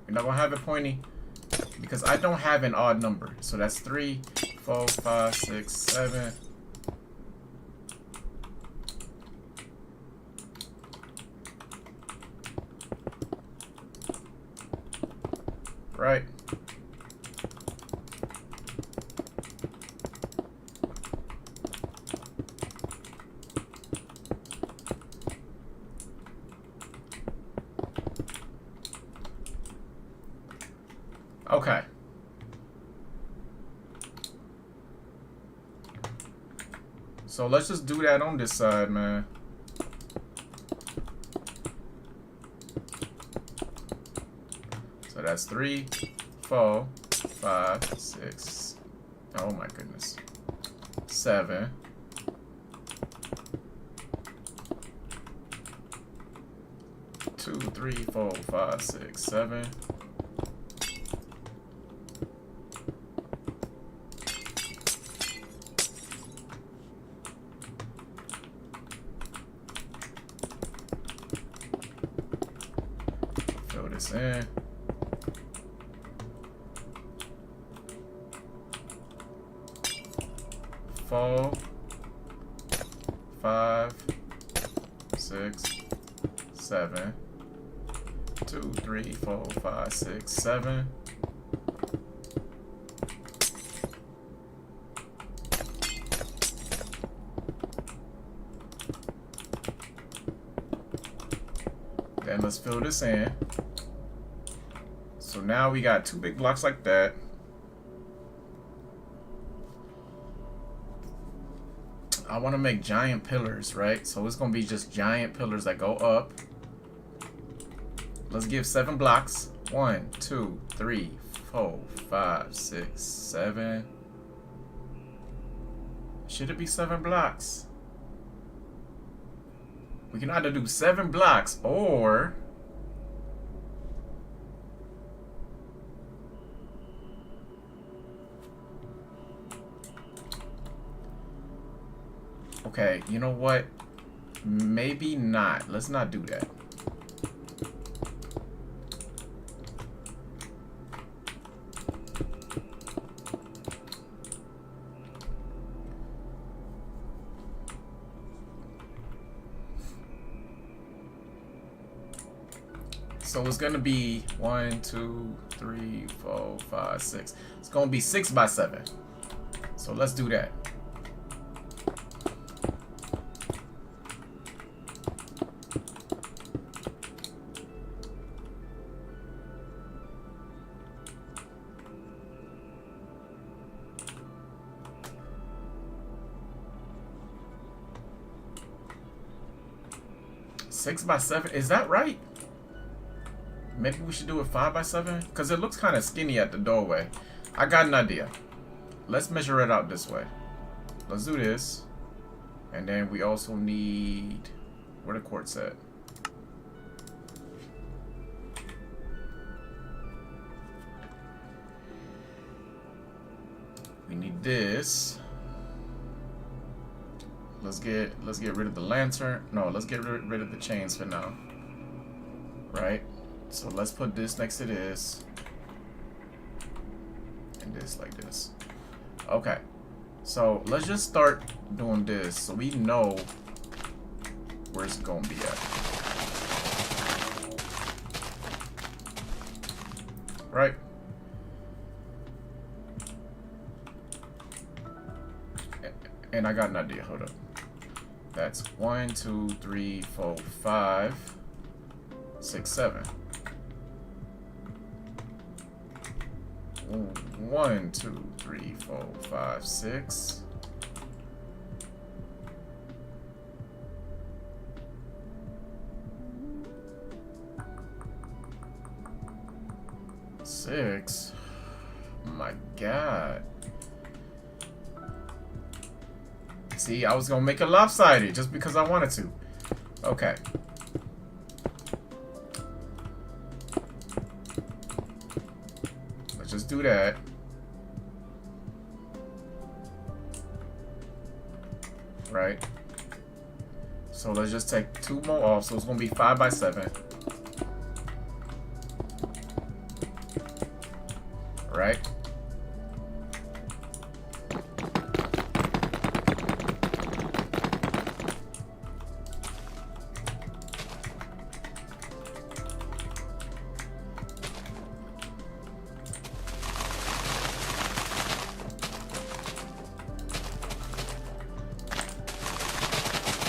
We're not gonna have it pointy because I don't have an odd number. So that's 3, 4, 5, 6, 7. Right? Okay. So let's just do that on this side, man. So that's 3, 4, 5, 6. Oh my goodness. 7. 2, 3, 4, 5, 6, 7. Fill this in. Four, 5, 6, 7. 2, 3, 4, 5, 6, 7. Then let's fill this in. So now we got 2 big blocks like that. I want to make giant pillars, right? So it's going to be just giant pillars that go up. Let's give 7 blocks. 1, 2, 3, 4, 5, 6, 7. Should it be 7 blocks? We can either do 7 blocks or okay, you know what? Maybe not. Let's not do that. So it's gonna be 1, 2, 3, 4, 5, 6. It's gonna be 6 by 7. So let's do that. Six by 7, is that right? Maybe we should do it 5 by 7 because it looks kind of skinny at the doorway. I got an idea. Let's measure it out this way. Let's do this, and then we also need where the quartz at. We need this. Let's get rid of the lantern. No, let's get rid of the chains for now. Right? So let's put this next to this. And this like this. Okay. So let's just start doing this so we know where it's gonna be at. Right? And I got an idea. Hold up. That's 1, 2, 3, 4, 5, 6, 7. 1, 2, 3, 4, 5, 6. Six. My God. See, I was gonna make it lopsided just because I wanted to. Okay. Let's just do that. Right. So let's just take 2 more off. So it's gonna be 5 by 7. Right.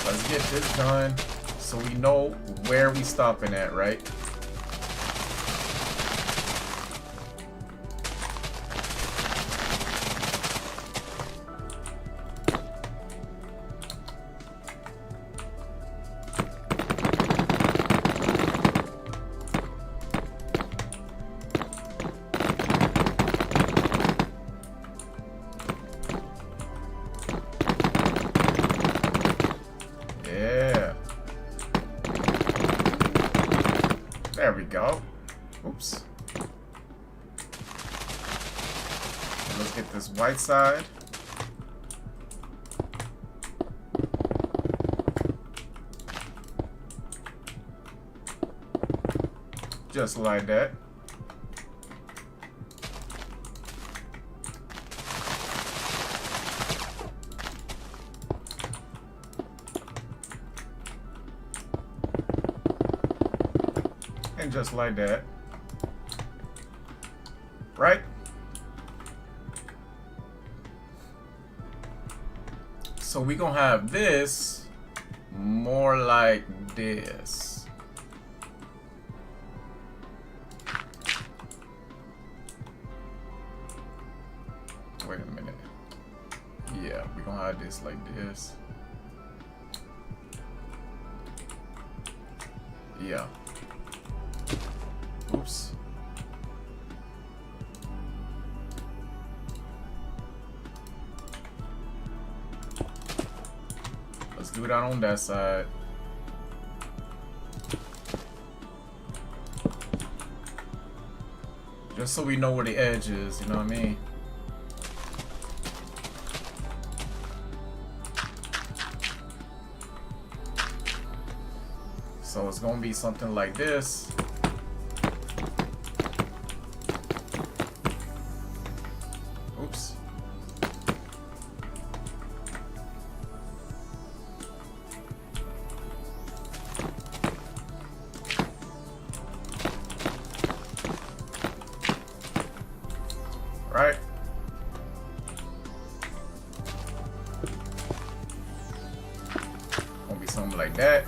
Let's get this done so we know where we stopping at, right? There we go. Oops. And let's get this white side. Just like that. And just like that. Right? So we're gonna have this more like this. Wait a minute. Yeah, we're gonna have this like this. Yeah. Oops. do that on that side. Just so we know where the edge is, you know what I mean? So it's gonna be something like this. Oops. Right. Gonna be something like that.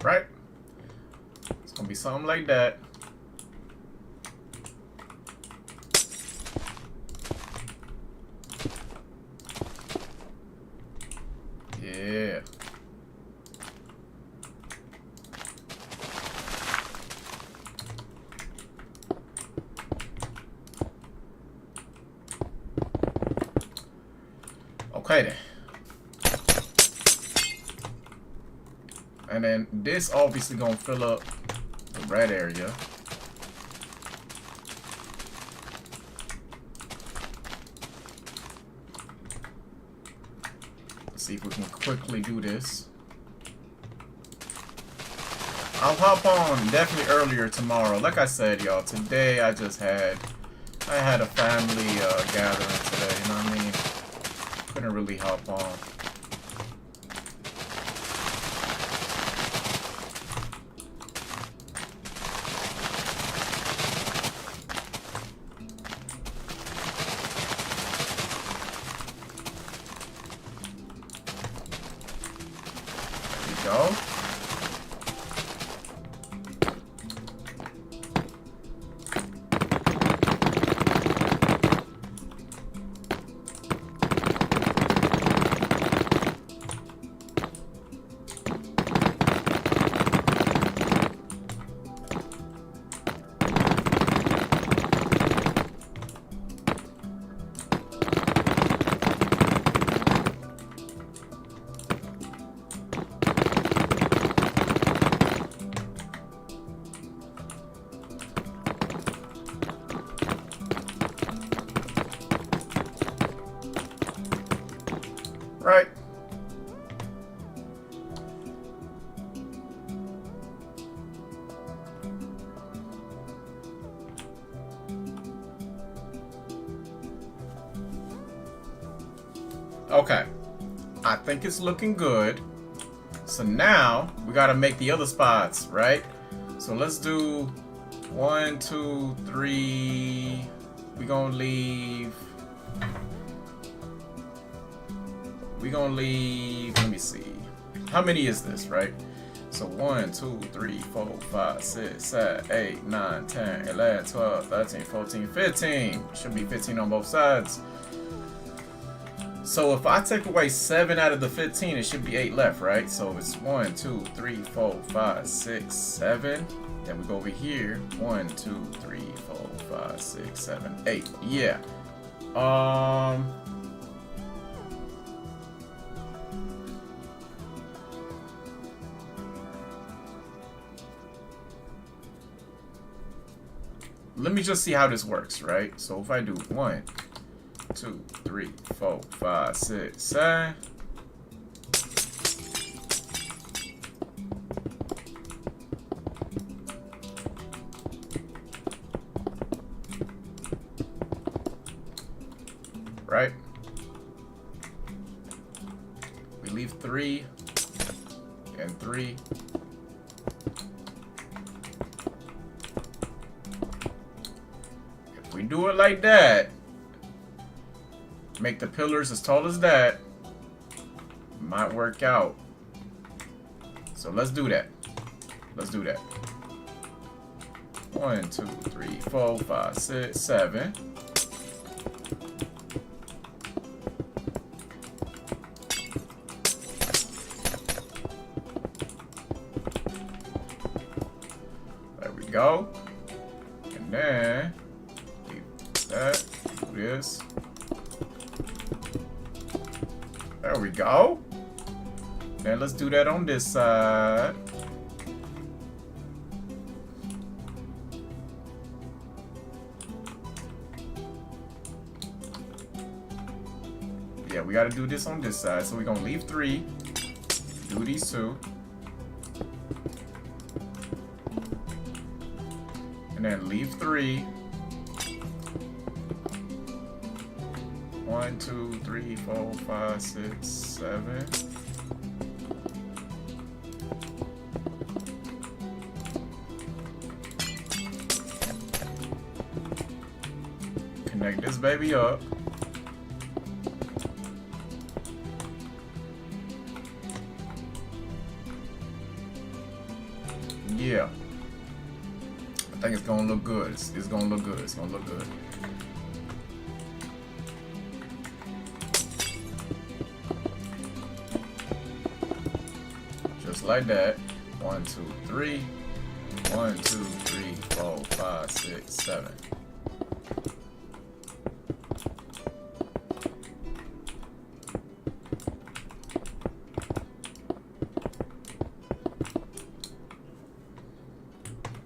Right? It's gonna be something like that. Yeah. Okay then. And then this obviously gonna fill up the red area. Let's see if we can quickly do this. I'll hop on definitely earlier tomorrow. Like I said, y'all, today I had a family gathering today, you know what I mean? Couldn't really hop on. Go. Right. Okay. I think it's looking good. So now we gotta make the other spots, right? So let's do 1, 2, 3. We're gonna leave. Let me see. How many is this, right? So 1, 2, 3, 4, 5, 6, 7, 8, 9, 10, 11, 12, 13, 14, 15. Should be 15 on both sides. So if I take away 7 out of the 15, it should be 8 left, right? So it's 1, 2, 3, 4, 5, 6, 7. Then we go over here. 1, 2, 3, 4, 5, 6, 7, 8. Yeah. Let me just see how this works, right? So if I do 1, 2, 3, 4, 5, 6, 7. Right? We leave 3 and 3. If we do it like that, make the pillars as tall as that. Might work out. So let's do that. Let's do that. 1, 2, 3, 4, 5, 6, 7. There we go. And then leave that. Do this. There we go. Then let's do that on this side. Yeah, we gotta do this on this side. So we're gonna leave 3. Do these 2. And then leave 3. 1, 2, 3, 4, 5, 6, 7. Connect this baby up. Yeah. I think it's gonna look good. It's gonna look good. It's gonna look good. Just like that. 1, 2, 3. 1, 2, 3, 4, 5, 6, 7.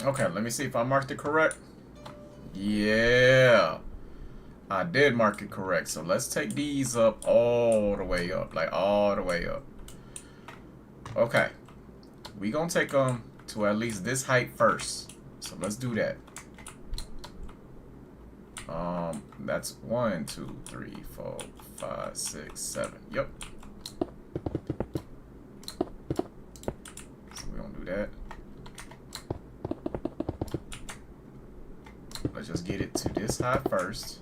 Okay, let me see if I marked it correct. Yeah, I did mark it correct. So let's take these up all the way up, like all the way up. Okay, we gonna take them to at least this height first. So let's do that. That's 1, 2, 3, 4, 5, 6, 7. Yep. So we gonna do that. Let's just get it to this high first.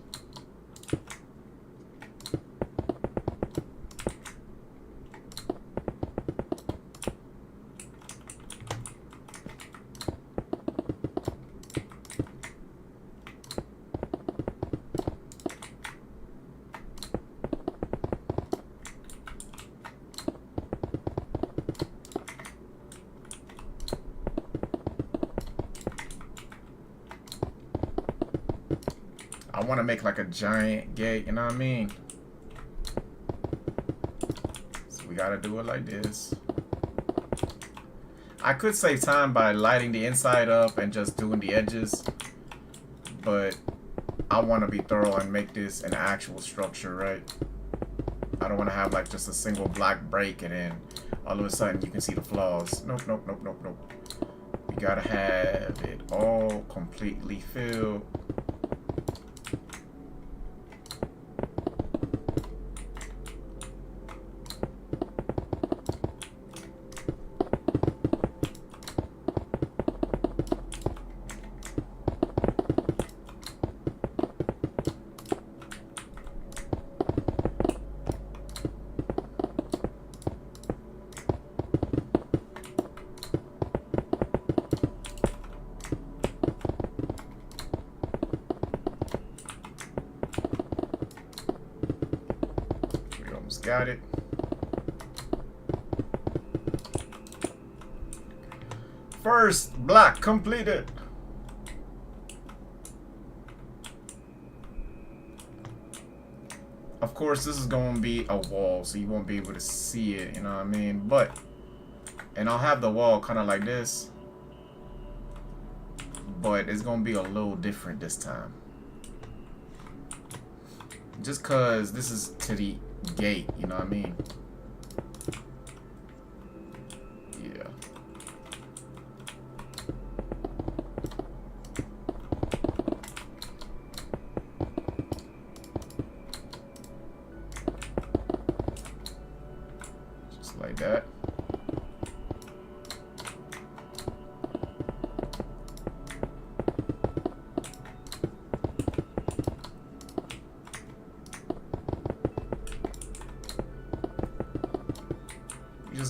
I want to make like a giant gate, you know what I mean? So we got to do it like this. I could save time by lighting the inside up and just doing the edges, but I want to be thorough and make this an actual structure, right? I don't want to have like just a single black break and then all of a sudden you can see the flaws. Nope, nope, nope, nope, nope. We got to have it all completely filled. Got it. First block completed. Of course, this is going to be a wall, so you won't be able to see it, you know what I mean? But, and I'll have the wall kind of like this, but it's going to be a little different this time. Just because this is to the gate, you know what I mean? Yeah. Just like that.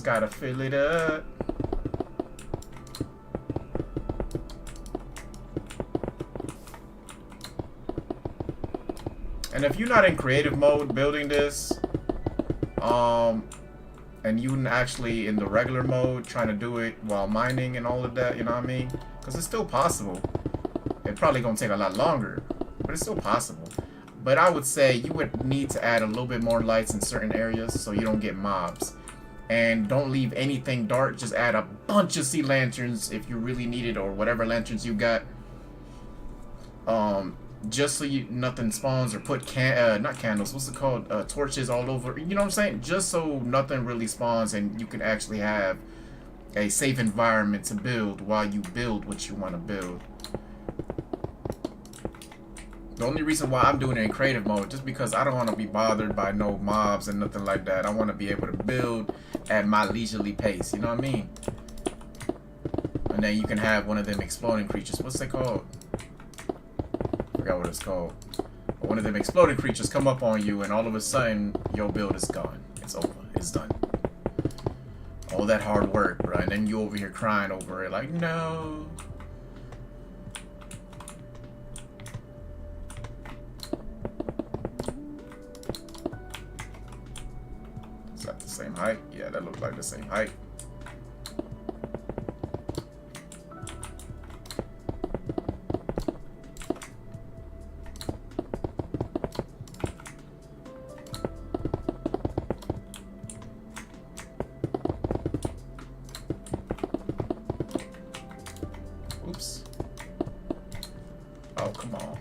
gotta fill it up. And if you're not in creative mode building this, and you actually in the regular mode trying to do it while mining and all of that, you know what I mean? Because it's still possible. It's probably gonna take a lot longer, but it's still possible. But I would say you would need to add a little bit more lights in certain areas so you don't get mobs. And don't leave anything dark. Just add a bunch of sea lanterns if you really need it, or whatever lanterns you got. Just so nothing spawns, or put not candles, what's it called, torches all over, you know what I'm saying, just so nothing really spawns and you can actually have a safe environment to build while you build what you want to build. The only reason why I'm doing it in creative mode, just because I don't want to be bothered by no mobs and nothing like that. I want to be able to build at my leisurely pace, you know what I mean? And then you can have one of them exploding creatures, what's it called? Forgot what it's called. But one of them exploding creatures come up on you and all of a sudden your build is gone. It's over. It's done. All that hard work, bro, and then you over here crying over it like, no. Is that the same height? Yeah, that looks like the same height. Oops. Oh, come on.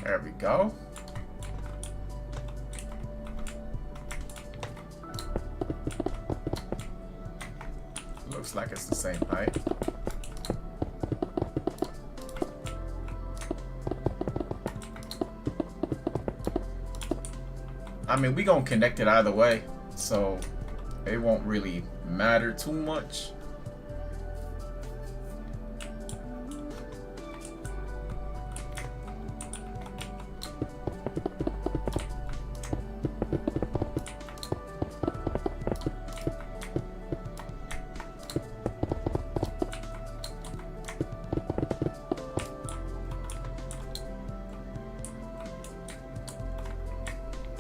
There we go. Looks like it's the same height. I mean, we gonna connect it either way, so it won't really matter too much.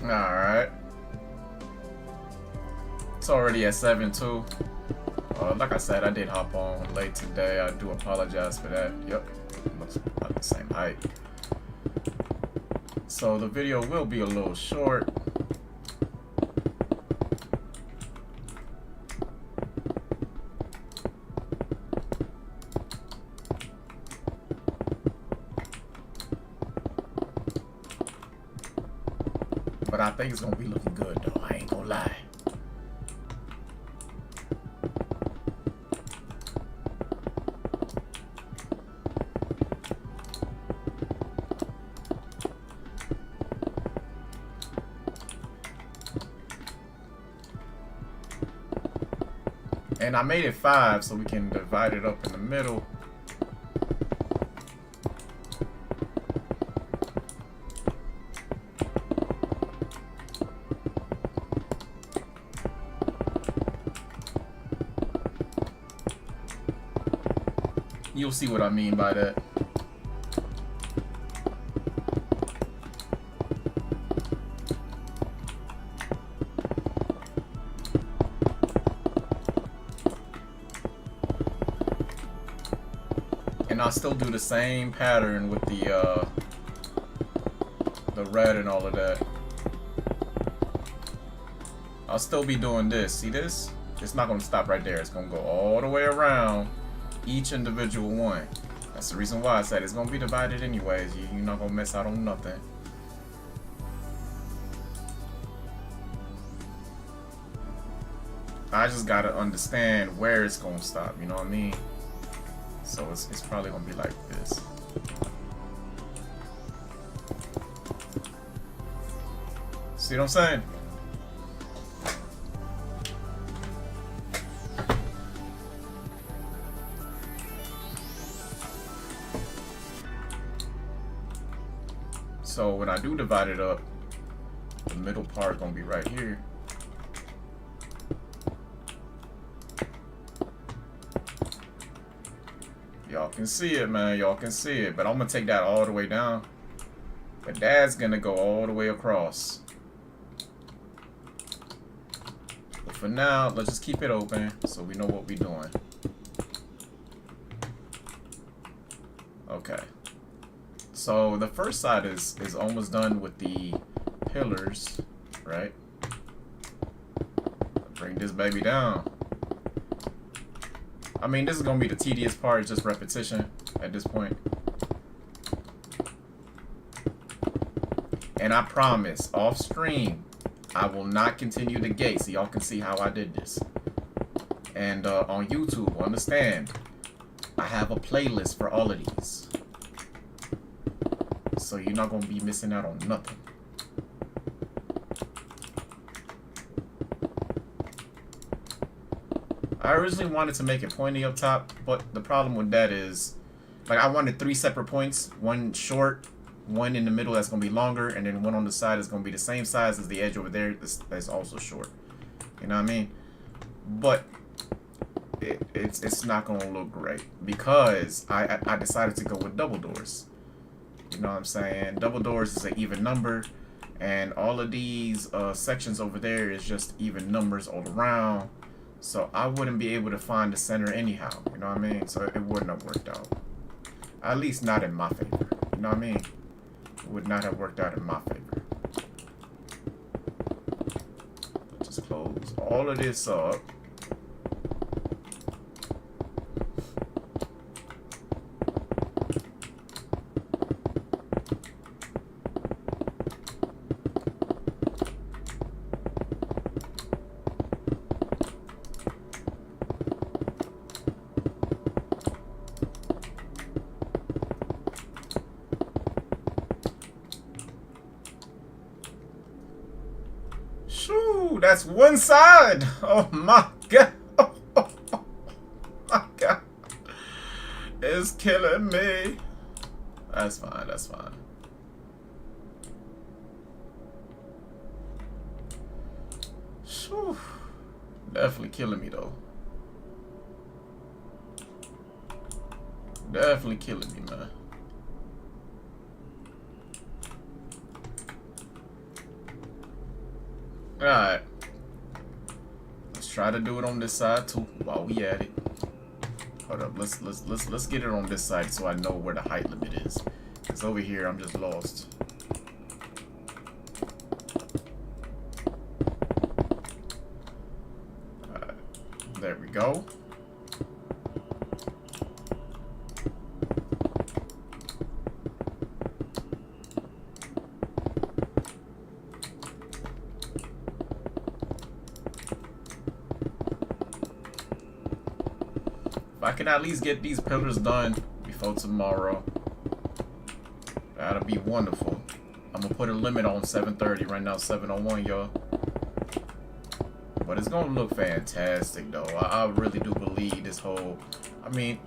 Alright. It's already at 7 too. Like I said, I did hop on late today. I do apologize for that. Yep, looks about the same height. So the video will be a little short. But I think it's gonna be looking good though, I ain't gonna lie. And I made it 5 so we can divide it up in the middle. You'll see what I mean by that. And I'll still do the same pattern with the red and all of that. I'll still be doing this. See this? It's not going to stop right there. It's going to go all the way around each individual one. That's the reason why I said it's going to be divided anyways. You're not going to miss out on nothing. I just got to understand where it's going to stop. You know what I mean? So it's probably going to be like this. See what I'm saying? So when I do divide it up, The middle part gonna be right here. Y'all can see it, man. Y'all can see it. But I'm gonna take that all the way down. But that's gonna go all the way across. But for now, let's just keep it open so we know what we're doing. Okay. So the first side is almost done with the pillars, right? Bring this baby down. I mean, this is gonna be the tedious part, just repetition at this point. And I promise, off stream, I will not continue the gate so y'all can see how I did this. And on YouTube, understand, I have a playlist for all of these. So you're not gonna be missing out on nothing. I originally wanted to make it pointy up top, but the problem with that is, like, I wanted 3 separate points, one short, one in the middle that's gonna be longer, and then one on the side is gonna be the same size as the edge over there that's also short. You know what I mean? But it's not gonna look great because I decided to go with double doors. You know what I'm saying? Double doors is an even number, and all of these sections over there is just even numbers all around. So I wouldn't be able to find the center anyhow. You know what I mean? So it wouldn't have worked out. At least not in my favor. You know what I mean? It would not have worked out in my favor. Just close all of this up. Shoo, that's one side. Oh my god. Oh my god. It's killing me. That's fine, that's fine. Shoo. Definitely killing me though. Definitely killing me, man. Alright. Let's try to do it on this side too while we at it. Hold up, let's get it on this side so I know where the height limit is. Cause over here I'm just lost. Alright. There we go. If I can at least get these pillars done before tomorrow, that'll be wonderful. I'm gonna put a limit on 7:30. Right now, 7:01, y'all. But it's gonna look fantastic, though. I really do believe this whole. I mean,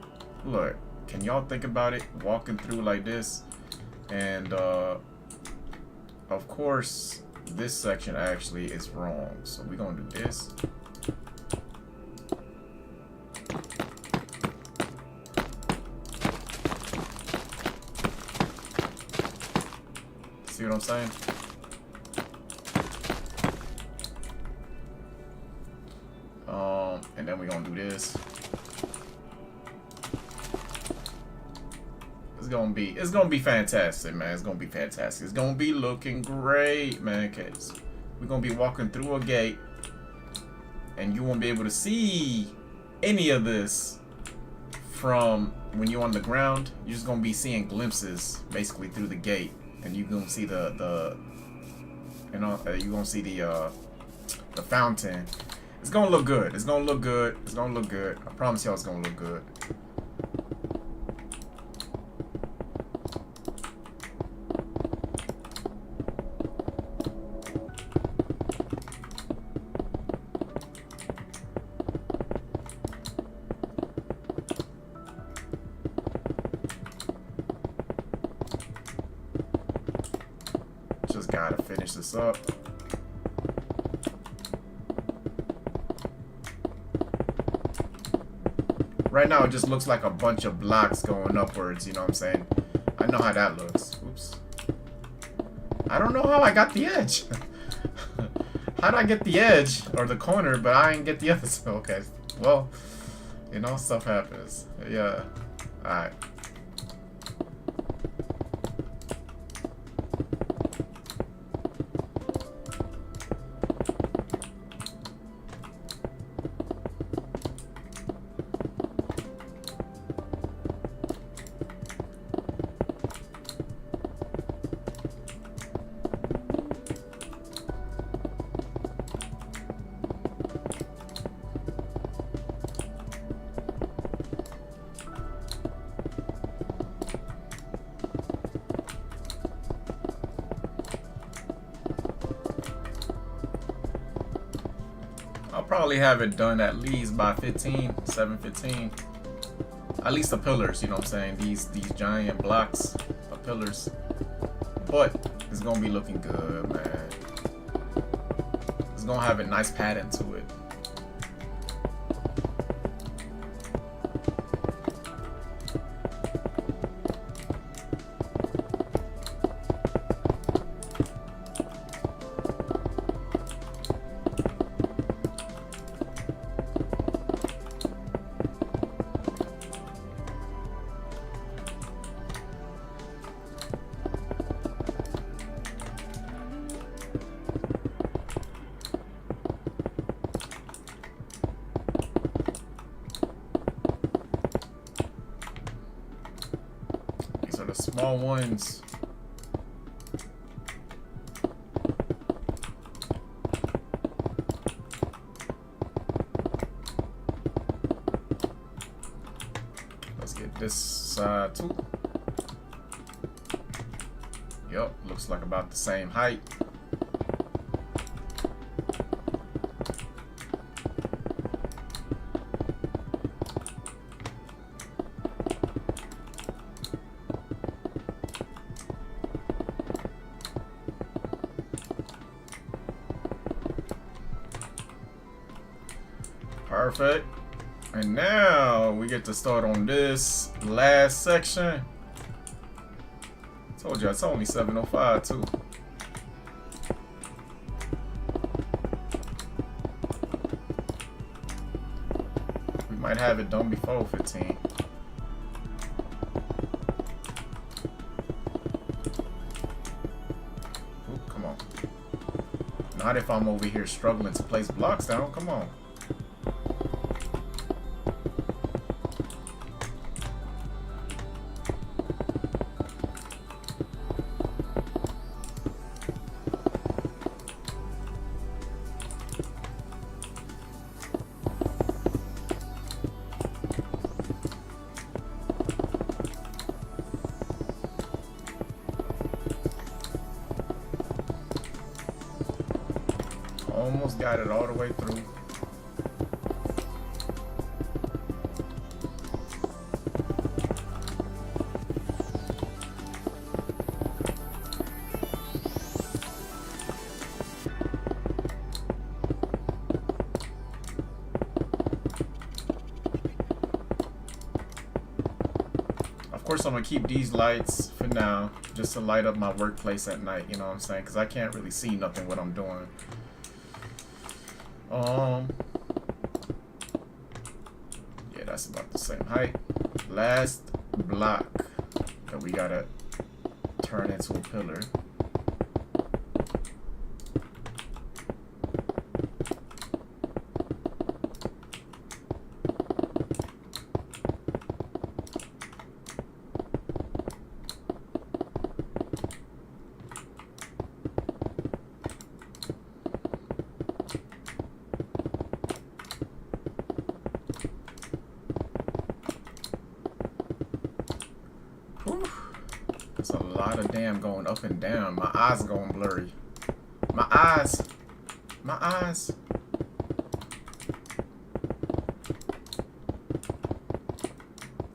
look. Can y'all think about it? Walking through like this, and of course, this section actually is wrong. So we're gonna do this. See what I'm saying? And then we're gonna do this. It's gonna be fantastic, man. It's gonna be fantastic. It's gonna be looking great, man. Cause we're gonna be walking through a gate, and you won't be able to see any of this from when you're on the ground. You're just gonna be seeing glimpses, basically through the gate. And you're gonna see the fountain. It's gonna look good. It's gonna look good. It's gonna look good. I promise y'all, it's gonna look good. Just gotta finish this up. Right now, it just looks like a bunch of blocks going upwards, you know what I'm saying? I know how that looks. Oops. I don't know how I got the edge. How'd I get the edge or the corner, but I didn't get the other side? Okay, well, you know, stuff happens. Yeah. Alright. I'll probably have it done at least by 7:15. At least the pillars, you know what I'm saying? These giant blocks of pillars. But it's gonna be looking good, man. It's gonna have a nice pattern to it. The small ones. Let's get this side too. Yep, looks like about the same height. Perfect. And now we get to start on this last section. Told you it's only 7:05 too. We might have it done before 15. Ooh, come on. Not if I'm over here struggling to place blocks down. Come on. Almost got it all the way through. Of course, I'm gonna keep these lights for now, just to light up my workplace at night, you know what I'm saying? Because I can't really see nothing what I'm doing. Yeah, that's about the same height. Last block that we gotta turn into a pillar. There's a lot of damn going up and down. My eyes are going blurry. My eyes. My eyes.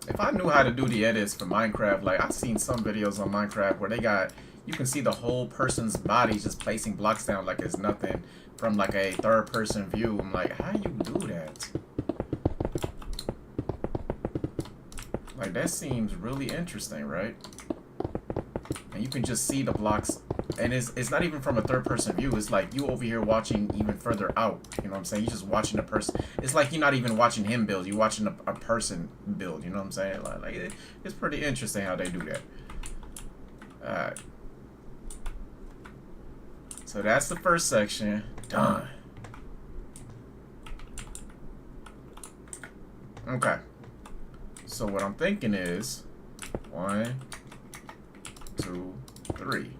If I knew how to do the edits for Minecraft, like I've seen some videos on Minecraft where you can see the whole person's body just placing blocks down like it's nothing from like a third person view. I'm like, how you do that? Like, that seems really interesting, right? And you can just see the blocks, and it's not even from a third-person view. It's like you over here watching even further out. You know what I'm saying? You're just watching a person. It's like you're not even watching him build. You're watching a person build. You know what I'm saying? Like it's pretty interesting how they do that. All right. So that's the first section. Done. Okay. So what I'm thinking is 1, 2, 3.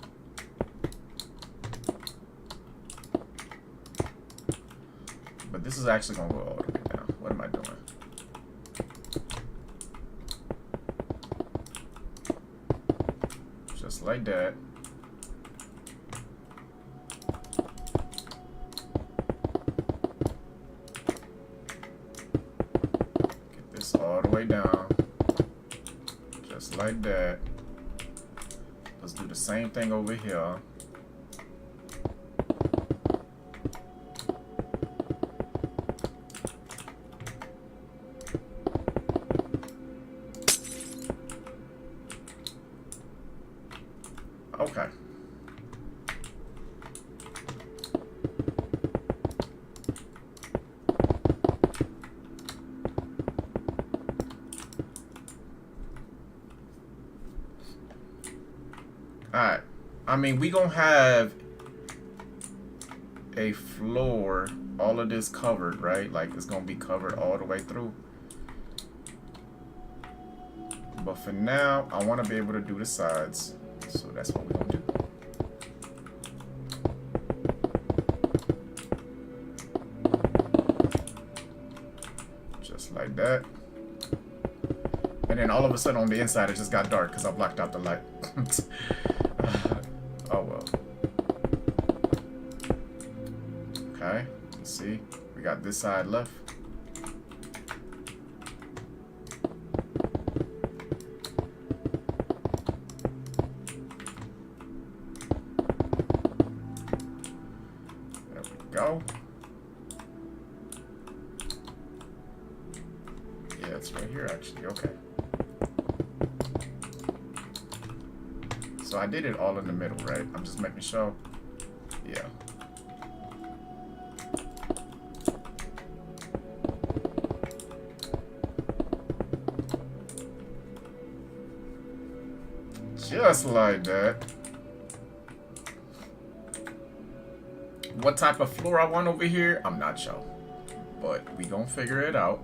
But this is actually gonna go all the way down. What am I doing? Just like that. Get this all the way down. Just like that. Let's do the same thing over here. Okay. Alright. I mean, we gonna have a floor, all of this covered, right? Like, it's gonna be covered all the way through. But for now, I want to be able to do the sides. So that's what we're gonna do. Just like that. And then all of a sudden on the inside it just got dark because I blocked out the light. Oh well. Okay, let's see. We got this side left. Go. Yeah, it's right here actually. Okay. So I did it all in the middle, right? I'm just making sure. Yeah. Just like that. What type of floor I want over here, I'm not sure. But we gonna figure it out.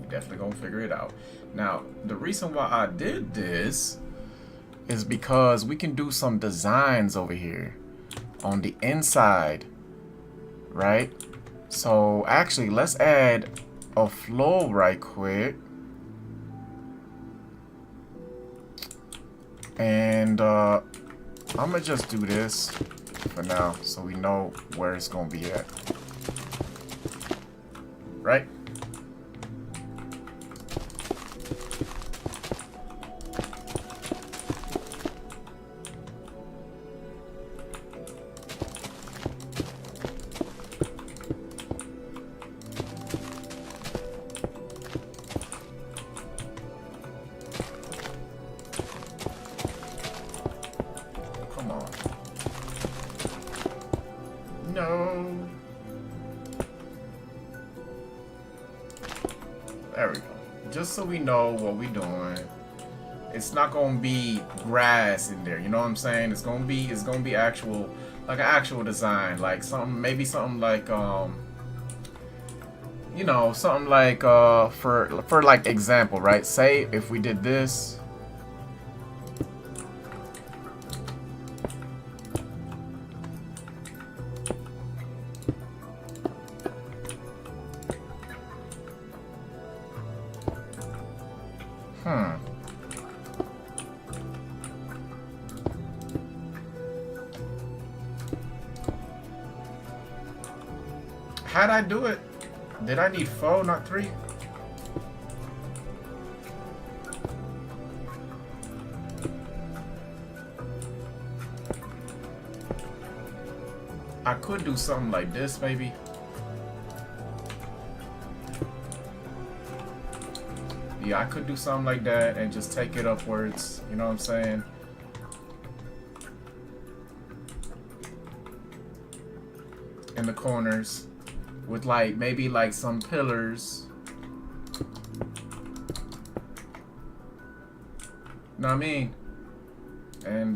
We definitely gonna figure it out. Now, the reason why I did this is because we can do some designs over here on the inside, right? So actually, let's add a floor right quick. And I'm gonna just do this for now so we know where it's gonna be at, right? Come on. No. There we go. Just so we know what we're doing. It's not gonna be grass in there. You know what I'm saying? It's gonna be actual, like an actual design, like something, maybe something like you know, something like for like example, right? Say if we did this. How'd I do it? Did I need 4, not 3? I could do something like this, maybe. Yeah, I could do something like that and just take it upwards. You know what I'm saying? In the corners with like maybe like some pillars. Know what I mean? And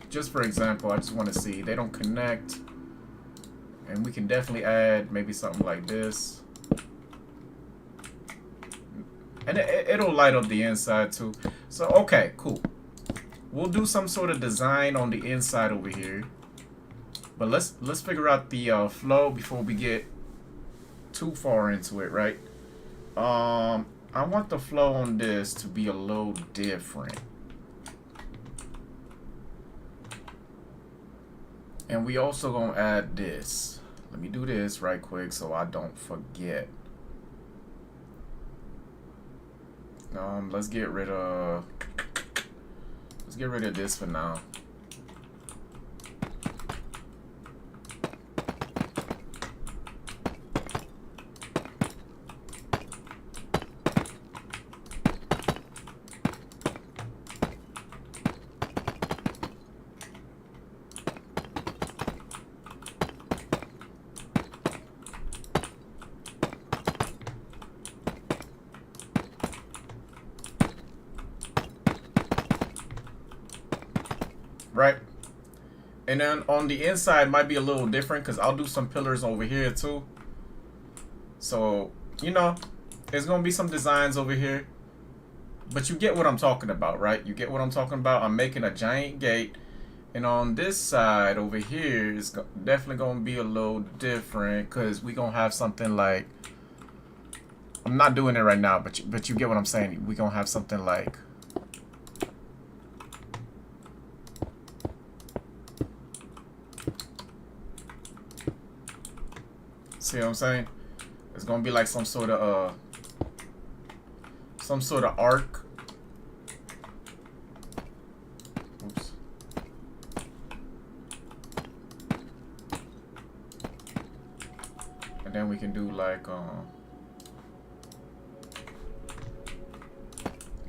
just for example, I just want to see they don't connect, and we can definitely add maybe something like this, and it'll light up the inside too. So okay, cool. We'll do some sort of design on the inside over here, but let's figure out the flow before we get too far into it, right? I want the flow on this to be a little different. And we also gonna add this. Let me do this right quick so I don't forget. Let's get rid of this for now. Right? And then on the inside might be a little different because I'll do some pillars over here too. So, you know, there's going to be some designs over here. But you get what I'm talking about, right? You get what I'm talking about? I'm making a giant gate. And on this side over here, it's definitely going to be a little different because we're going to have something like... I'm not doing it right now, but you get what I'm saying. We're going to have something like... See what I'm saying? It's gonna be like some sort of arc. Oops. And then we can do like you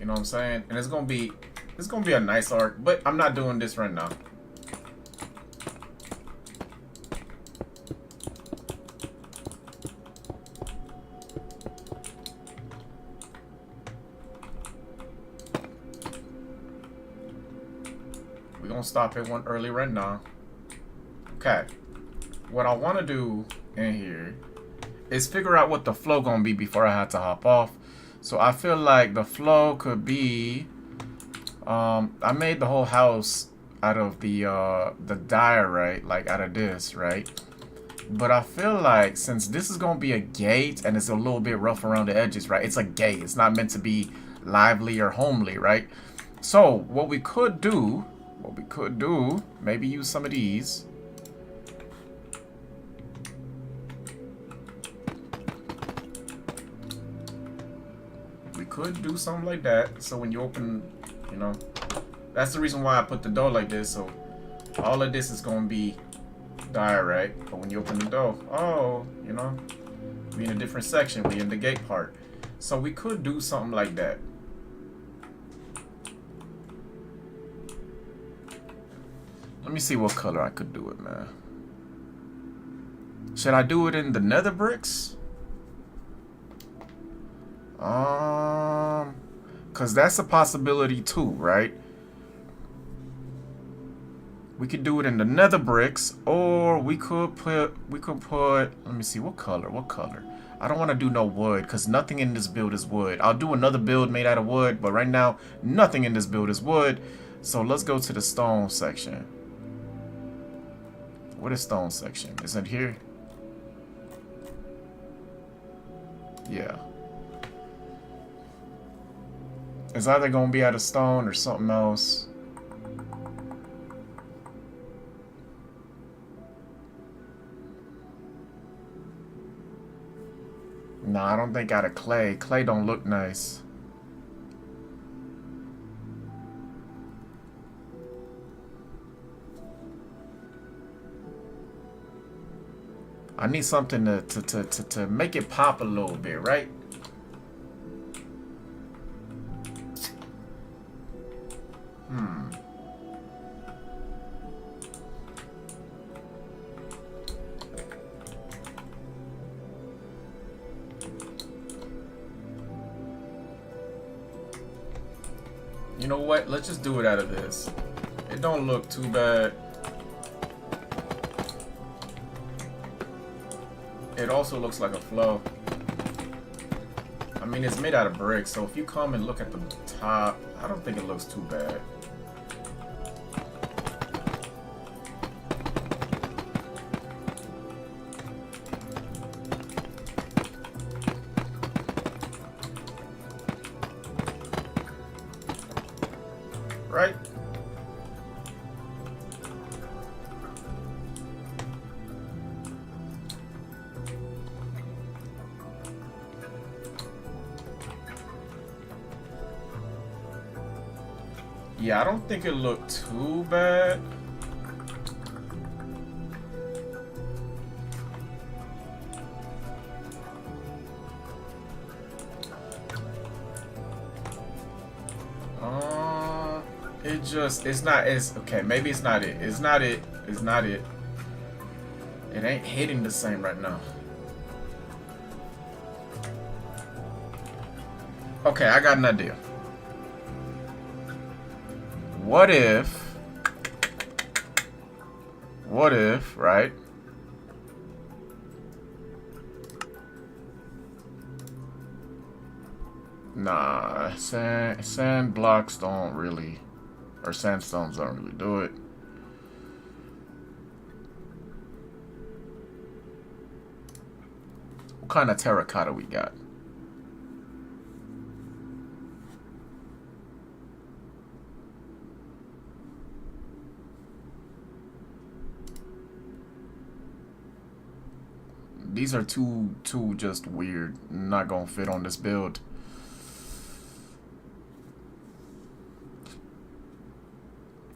know what I'm saying? And it's gonna be a nice arc, but I'm not doing this right now. Stop at one early right now. Okay, what I want to do in here is figure out what the flow gonna be before I have to hop off. So I feel like the flow could be I made the whole house out of the diorite, like out of this, right? But I feel like since this is gonna be a gate and it's a little bit rough around the edges, right? It's a gate, it's not meant to be lively or homely, right? So what we could do, maybe use some of these. We could do something like that. So when you open, you know, that's the reason why I put the door like this. So all of this is going to be diorite. But when you open the door, oh, you know, we in a different section. We in the gate part. So we could do something like that. Let me see what color I could do it, man. Should I do it in the nether bricks? Cause that's a possibility too, right? We could do it in the nether bricks, or we could put, let me see, what color? I don't want to do no wood, because nothing in this build is wood. I'll do another build made out of wood, but right now, nothing in this build is wood. So let's go to the stone section. What is stone section? Is it here? Yeah. It's either going to be out of stone or something else. No, I don't think out of clay. Clay don't look nice. I need something to make it pop a little bit, right? You know what? Let's just do it out of this. It don't look too bad. It also looks like a flow. I mean, it's made out of brick, so if you come and look at the top, I don't think it looks too bad. Right? Yeah, I don't think it looked too bad. It's okay, maybe it's not it. It's not it. It ain't hitting the same right now. Okay, I got an idea. What if, right? Nah, sand blocks don't really, or sandstones don't really do it. What kind of terracotta we got? These are too just weird. Not gonna fit on this build.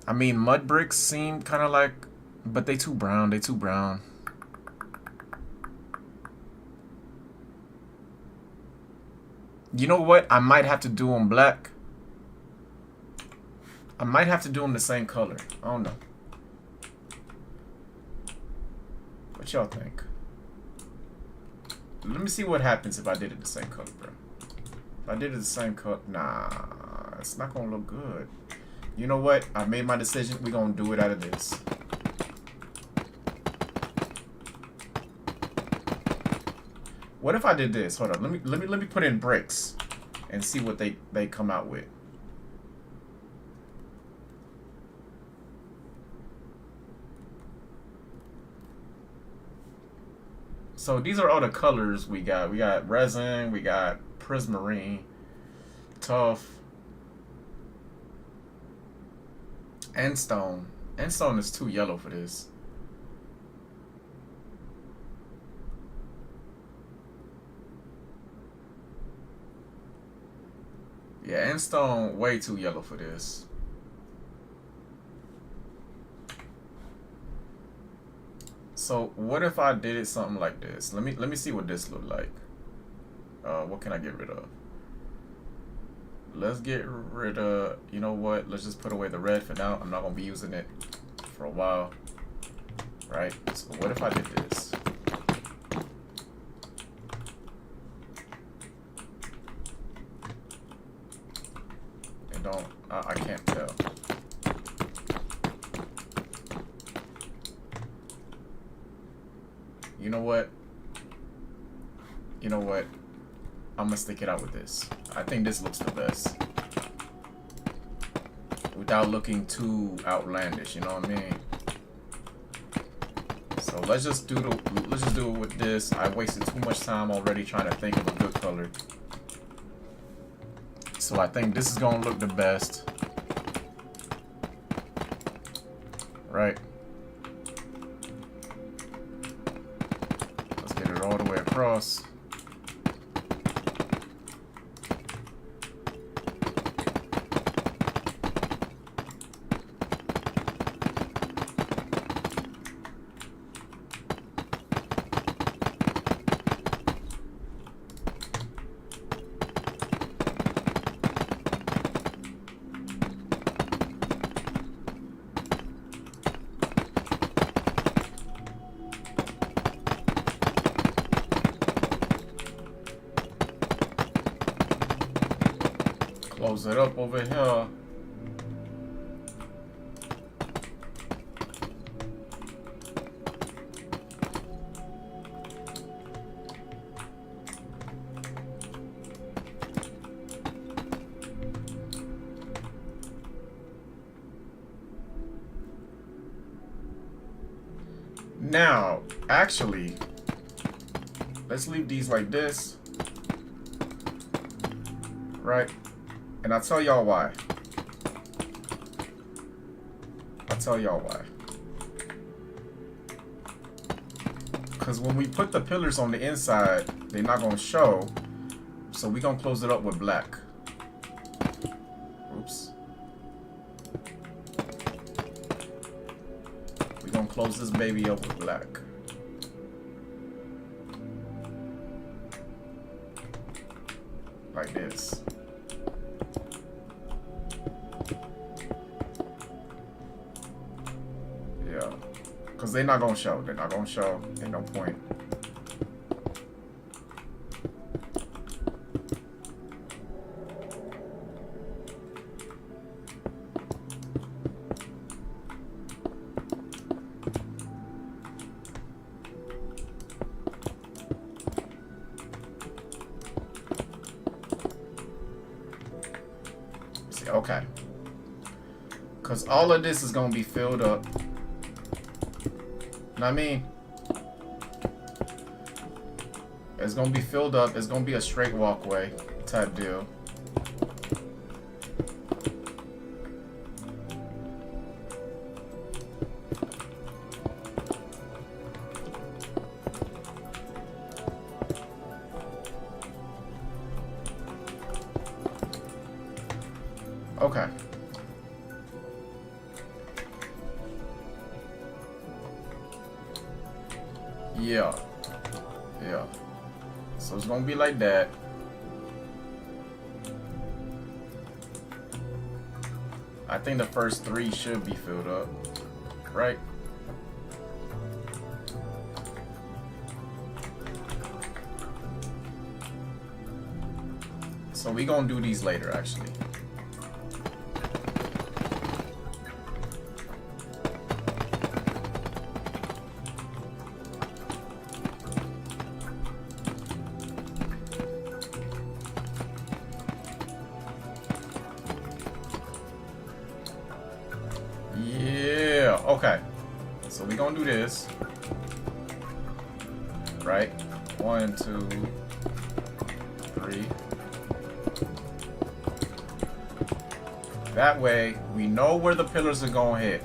I mean, mud bricks seem kind of like, but they too brown. You know what? I might have to do them black. I might have to do them the same color. I don't know. What y'all think? Let me see what happens if I did it the same color, bro. If I did it the same color, nah, it's not gonna look good. You know what? I made my decision. We're gonna do it out of this. What if I did this? Hold on. Let me put in bricks and see what they come out with. So these are all the colors we got. We got resin, we got prismarine, tough, and stone. And stone is too yellow for this. Yeah, and stone way too yellow for this. So what if I did it something like this? Let me see what this look like. What can I get rid of? Let's get rid of, you know what? Let's just put away the red for now. I'm not gonna be using it for a while. Right? So what if I did this? I can't tell. You know what? I'm gonna stick it out with this. I think this looks the best. Without looking too outlandish, you know what I mean? So let's just do it with this. I wasted too much time already trying to think of a good color. So I think this is gonna look the best. Right? Let's get it all the way across. close it up over here. Now, actually, let's leave these like this, right? And I'll tell y'all why. Because when we put the pillars on the inside, they're not going to show. So we're going to close it up with black. Oops. We're going to close this baby up with black. Like this. Yeah. Because they're not going to show. They're not going to show. Ain't no point. See, okay. Because all of this is going to be filled up. Know what I mean? It's gonna be filled up. It's gonna be a straight walkway type deal. Okay. Yeah. Yeah. So it's gonna be like that. I think the first 3 should be filled up, right? So we gonna do these later, actually. Yeah, okay. So we gonna do this. Right? 1, 2, 3. That way, we know where the pillars are gonna hit.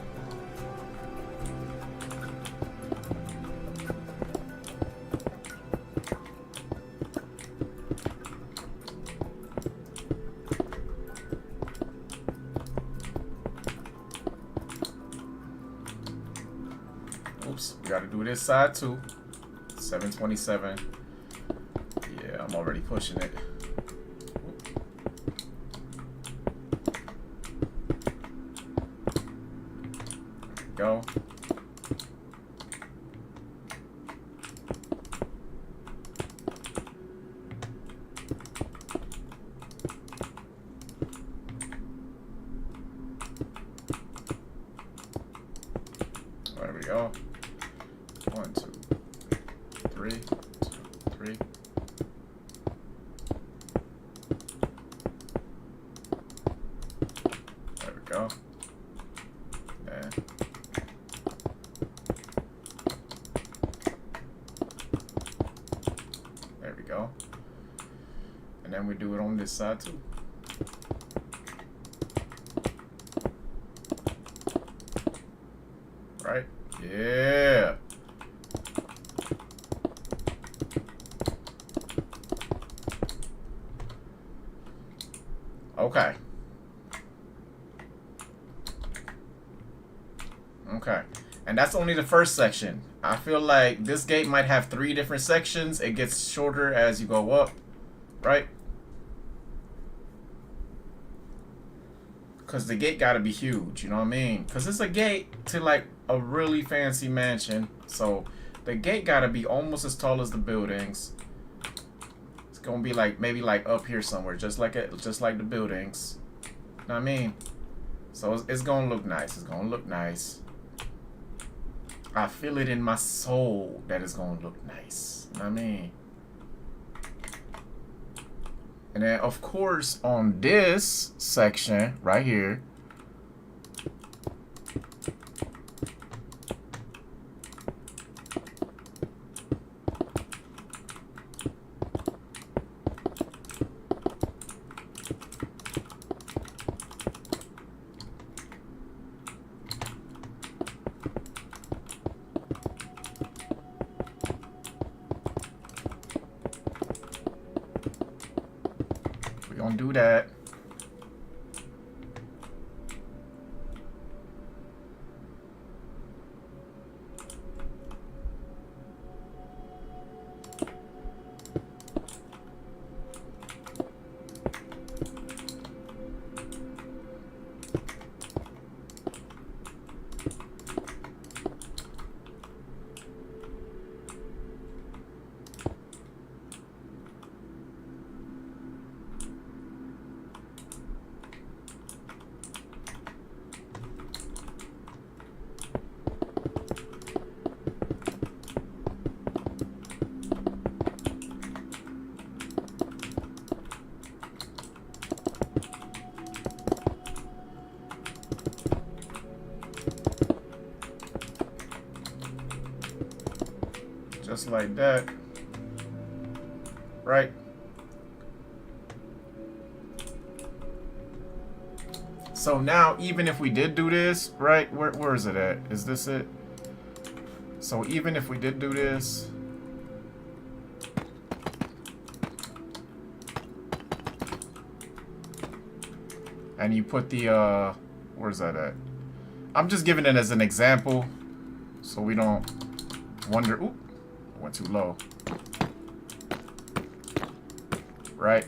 Oops, we gotta do this side too. 727. Yeah, I'm already pushing it. Go. There we go. 1, 2, 3, 2, 3. There we go. And there we go. And then we do it on this side too. Right? Yeah. Okay. Okay. And that's only the first section. I feel like this gate might have 3 different sections. It gets shorter as you go up. Right? Because the gate got to be huge. You know what I mean? Because it's a gate to like a really fancy mansion. So the gate got to be almost as tall as the buildings. It's It's gonna be like maybe like up here somewhere, just like the buildings. You know what I mean? So it's gonna look nice. It's gonna look nice. I feel it in my soul that it's gonna look nice. You know what I mean? And then of course on this section right here, we're gonna do that. Just like that, right? So now, even if we did do this, right? Where is it at? Is this it? So even if we did do this, and you put the where's that at? I'm just giving it as an example, so we don't wonder. Oop. Went too low. Right?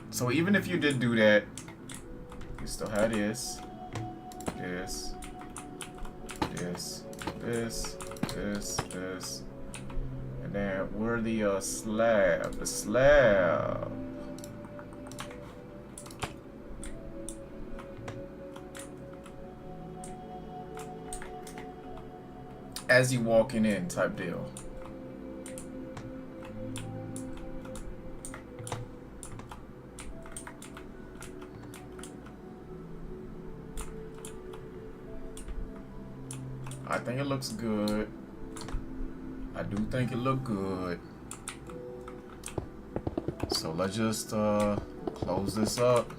So even if you did do that, you still had this, this, and then where the slab, as you walking in type deal. I think it looks good. I do think it look good. So let's just close this up.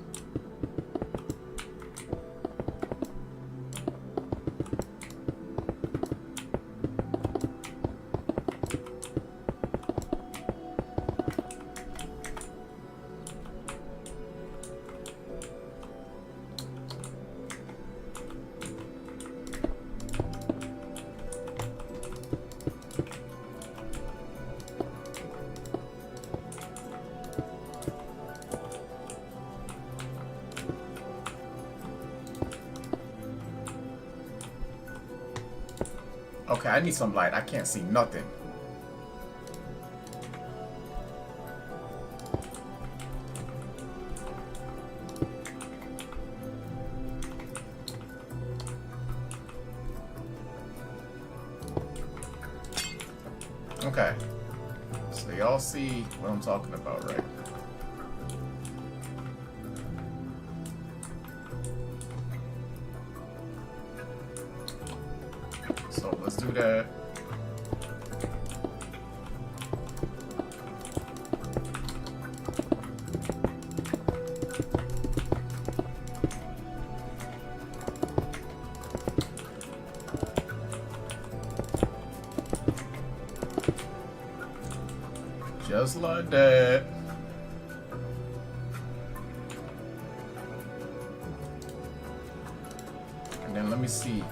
Okay, I need some light. I can't see nothing. Okay. So y'all see what I'm talking about, right? So let's do that. Just like that. And then let me see.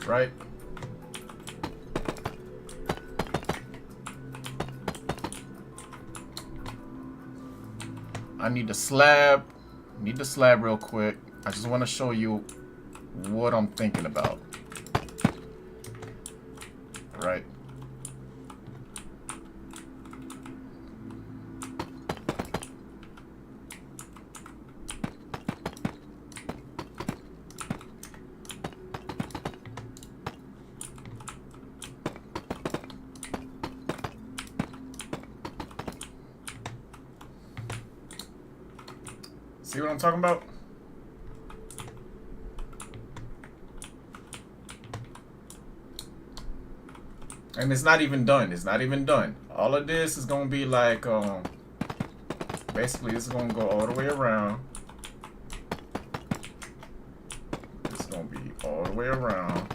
Right? I need the slab. Need the slab real quick. I just want to show you what I'm thinking about. Right. See what I'm talking about? And it's not even done. It's not even done. All of this is gonna be like basically this is gonna go all the way around. It's gonna be all the way around.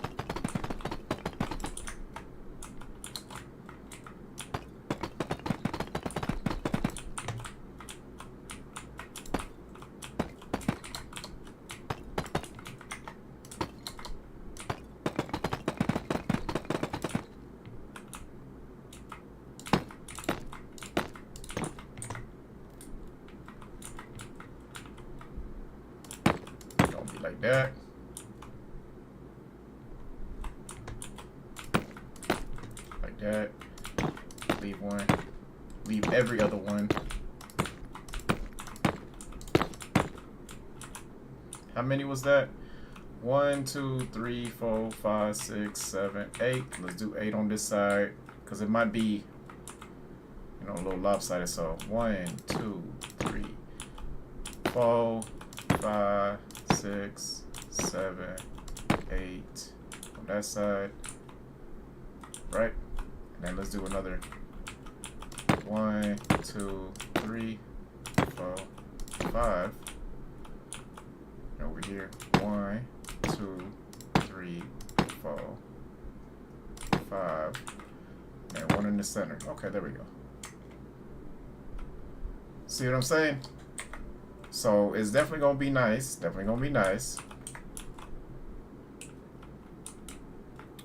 Like that. Like that. Leave one. Leave every other one. How many was that? 1, 2, 3, 4, 5, 6, 7, 8. Let's do 8 on this side because it might be, you know, a little lopsided. So 1, 2, 3, 4, 5, 6, 7, 8 on that side, right? And then let's do another 1, 2, 3, 4, 5. Over here, 1, 2, 3, 4, 5, and one in the center. Okay, there we go. See what I'm saying? So it's definitely gonna be nice. Definitely gonna be nice.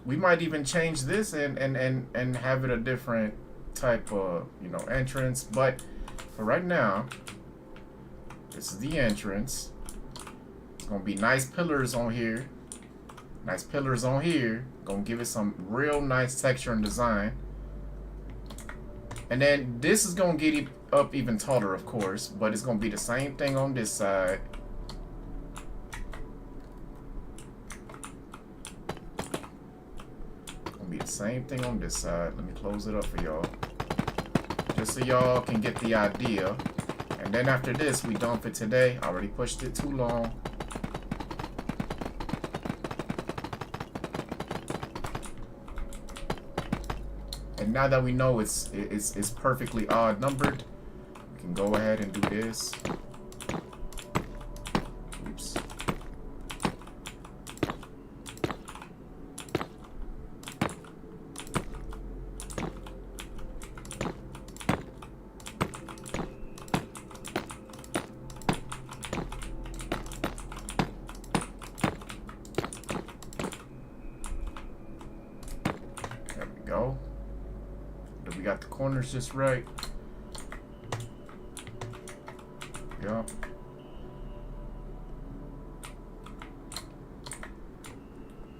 We might even change this and have it a different type of, you know, entrance. But for right now, this is the entrance. It's gonna be nice pillars on here. Nice pillars on here. Gonna give it some real nice texture and design. And then this is gonna get it up even taller, of course, but it's gonna be the same thing on this side. Gonna be the same thing on this side. Let me close it up for y'all, just so y'all can get the idea. And then after this, we done for today. I already pushed it too long. And now that we know it's perfectly odd numbered, we can go ahead and do this. Oops. There we go. We got the corners just right. Yep.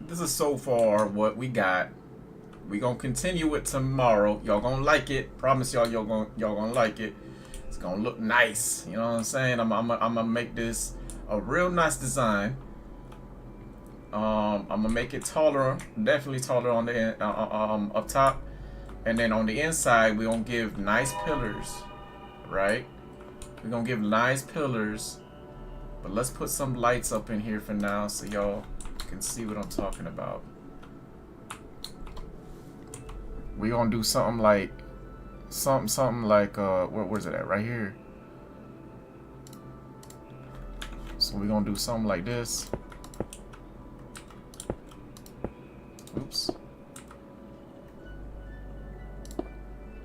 This is so far what we got. We gonna continue it tomorrow. Y'all gonna like it. Promise y'all, y'all gonna like it. It's gonna look nice. You know what I'm saying? I'm gonna make this a real nice design. I'm gonna make it taller, definitely taller on the up top. And then on the inside, we're going to give nice pillars, right? We're going to give nice pillars. But let's put some lights up in here for now so y'all can see what I'm talking about. We're going to do something like, where's it at? Right here. So we're going to do something like this. Oops.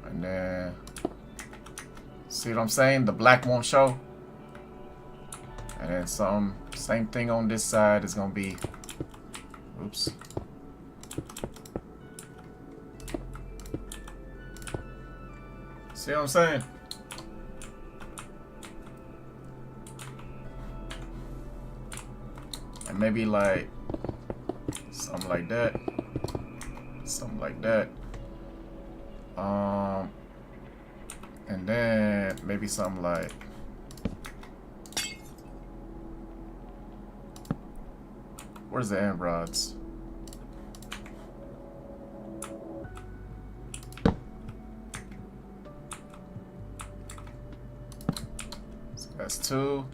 And then, see what I'm saying? The black won't show. And then same thing on this side is gonna be, oops. See what I'm saying? maybe like something like that. Something like that. And then maybe something like where's the end rods? So that's 2.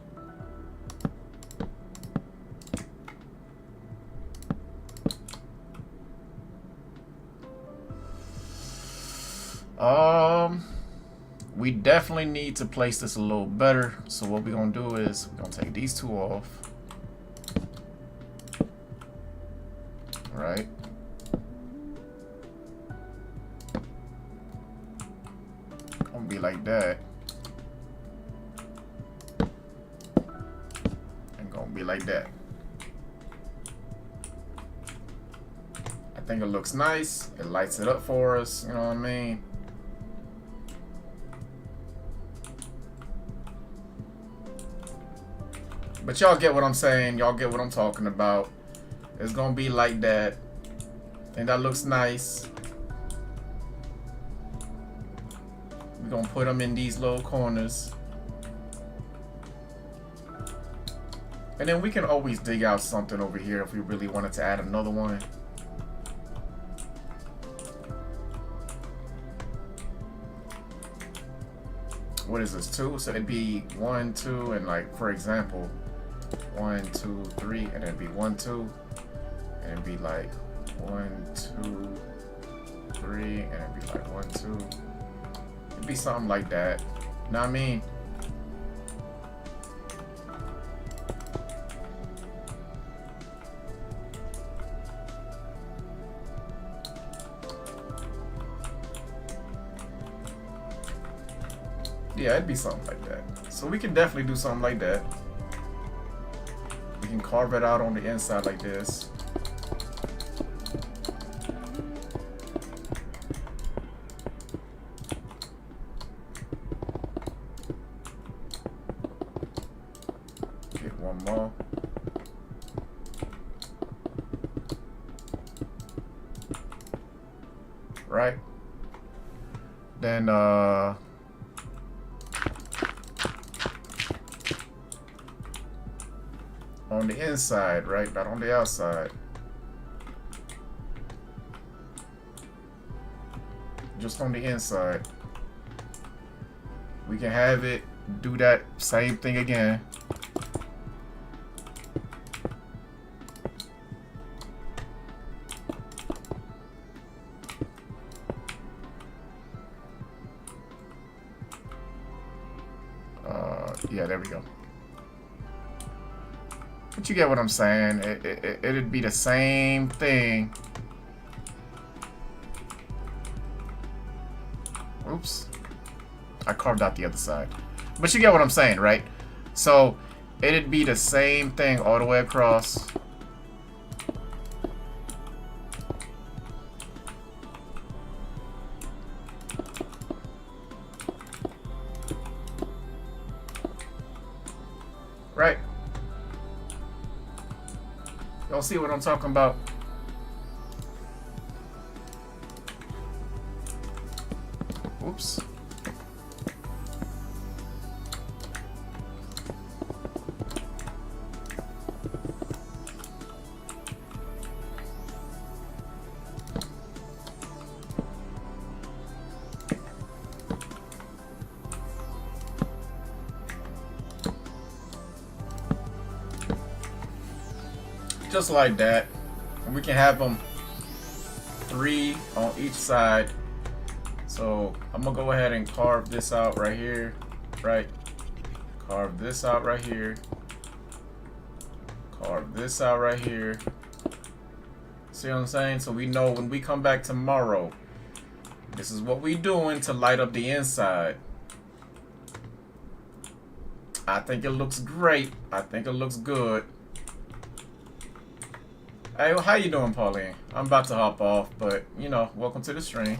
We definitely need to place this a little better. So what we're gonna do is we're gonna take these 2 off. Right. Gonna be like that. And gonna be like that. I think it looks nice. It lights it up for us, you know what I mean? But y'all get what I'm saying. Y'all get what I'm talking about. It's gonna be like that. And that looks nice. We're gonna put them in these little corners. And then we can always dig out something over here if we really wanted to add another one. What is this, 2? So it'd be 1, 2, and like, for example, 1, 2, 3, and then it'd be 1, 2, and it'd be like 1, 2, 3, and it'd be like 1, 2. It'd be something like that. You know what I mean? Yeah, it'd be something like that. So we can definitely do something like that. We can carve it out on the inside like this. Get one more. Right? Then on the inside, right? Not on the outside. Just on the inside. We can have it do that same thing again. Yeah, there we go. But you get what I'm saying. It'd be the same thing. Oops. I carved out the other side. But you get what I'm saying, right? So it'd be the same thing all the way across. Right? Y'all see what I'm talking about? Oops. Just like that. And we can have them 3 on each side. So I'm gonna go ahead and carve this out right here, right? Carve this out right here. Carve this out right here. See what I'm saying? So we know when we come back tomorrow, this is what we doing to light up the inside. I think it looks great. I think it looks good. Hey, how you doing, Pauline? I'm about to hop off, but, you know, welcome to the stream.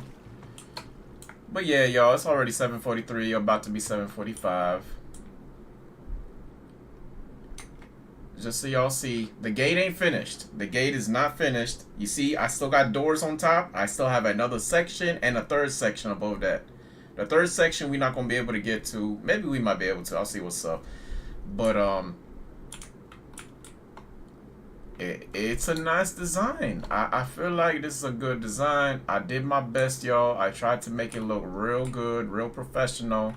But yeah, y'all, it's already 7:43, about to be 7:45. just so y'all see, the gate ain't finished. The gate is not finished. You see, I still got doors on top. I still have another section and a third section above that. The third section we're not gonna be able to get to. Maybe we might be able to. I'll see what's up. But it's a nice design. I feel like this is a good design. I did my best, y'all. I tried to make it look real good, real professional.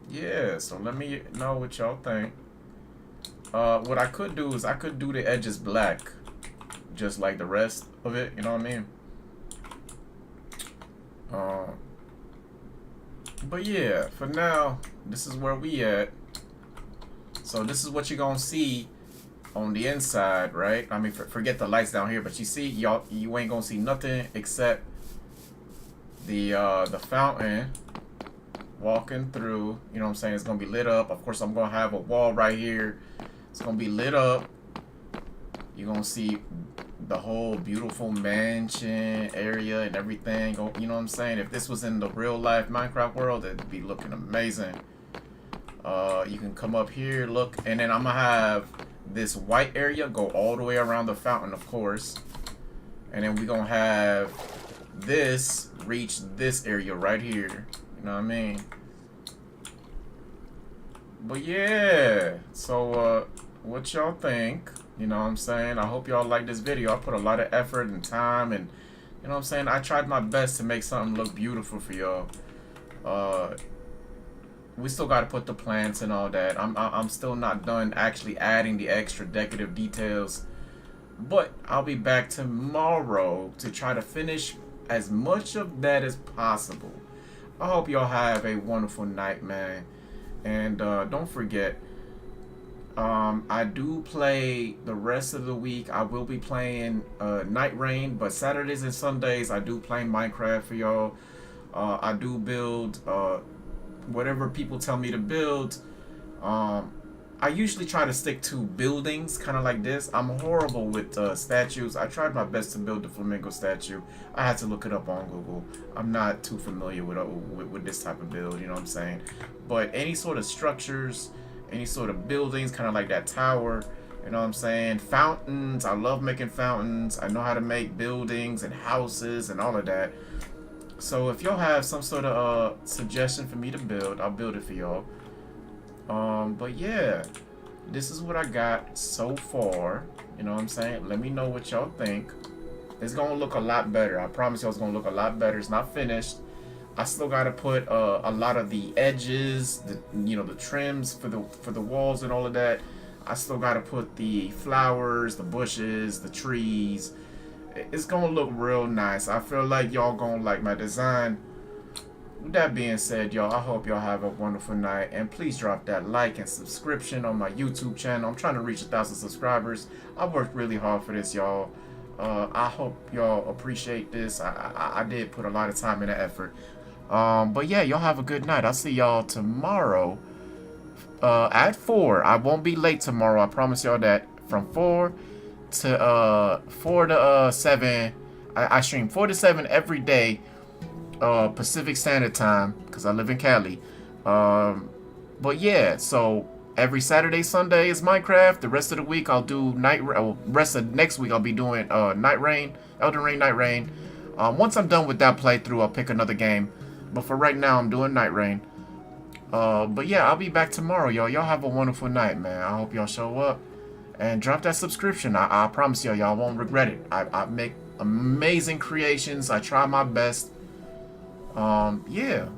Yeah, so let me know what y'all think. What I could do is I could do the edges black, just like the rest of it, you know what I mean? But yeah, for now, this is where we at. So this is what you're gonna see on the inside, right? I mean, forget the lights down here, but you see, y'all, you ain't gonna see nothing except the fountain walking through. You know what I'm saying? It's gonna be lit up. Of course, I'm gonna have a wall right here. It's gonna be lit up. You're gonna see the whole beautiful mansion area and everything. You know what I'm saying? If this was in the real life Minecraft world, it'd be looking amazing. You can come up here, look, and then I'm gonna have this white area go all the way around the fountain, of course. And then we're gonna have this reach this area right here. You know what I mean? But yeah, so what y'all think? You know what I'm saying? I hope y'all like this video. I put a lot of effort and time, and you know what I'm saying? I tried my best to make something look beautiful for y'all. We still got to put the plants and all that. I'm still not done actually adding the extra decorative details. But I'll be back tomorrow to try to finish as much of that as possible. I hope y'all have a wonderful night, man. And don't forget, I do play the rest of the week. I will be playing Night Rain, but Saturdays and Sundays I do play Minecraft for y'all. I do build whatever people tell me to build. I usually try to stick to buildings, kind of like this. I'm horrible with statues. I tried my best to build the flamingo statue. I had to look it up on Google. I'm not too familiar with this type of build, you know what I'm saying? But any sort of structures, any sort of buildings, kind of like that tower, you know what I'm saying? Fountains, I love making fountains. I know how to make buildings and houses and all of that. So if y'all have some sort of suggestion for me to build, I'll build it for y'all. But yeah, this is what I got so far. You know what I'm saying? Let me know what y'all think. It's gonna look a lot better. I promise y'all it's gonna look a lot better. It's not finished. I still gotta put a lot of the edges, the trims for the walls and all of that. I still gotta put the flowers, the bushes, the trees. It's gonna look real nice. I feel like y'all gonna like my design. With that being said, y'all, I hope y'all have a wonderful night, and please drop that like and subscription on my YouTube channel. I'm trying to reach 1,000 subscribers. I worked really hard for this, y'all. I hope y'all appreciate this. I did put a lot of time and effort. But yeah, y'all have a good night. I'll see y'all tomorrow at 4. I won't be late tomorrow. I promise y'all that. From 4 to 7. I stream 4 to 7 every day. Pacific Standard Time, because I live in Cali. But yeah, so every Saturday, Sunday is Minecraft. The rest of the week I'll do rest of next week I'll be doing Night Rain, Elden Ring, Night Rain. Once I'm done with that playthrough, I'll pick another game. But for right now, I'm doing Night Rain. But yeah, I'll be back tomorrow, y'all. Y'all have a wonderful night, man. I hope y'all show up and drop that subscription. I promise y'all won't regret it. I make amazing creations. I try my best. Yeah.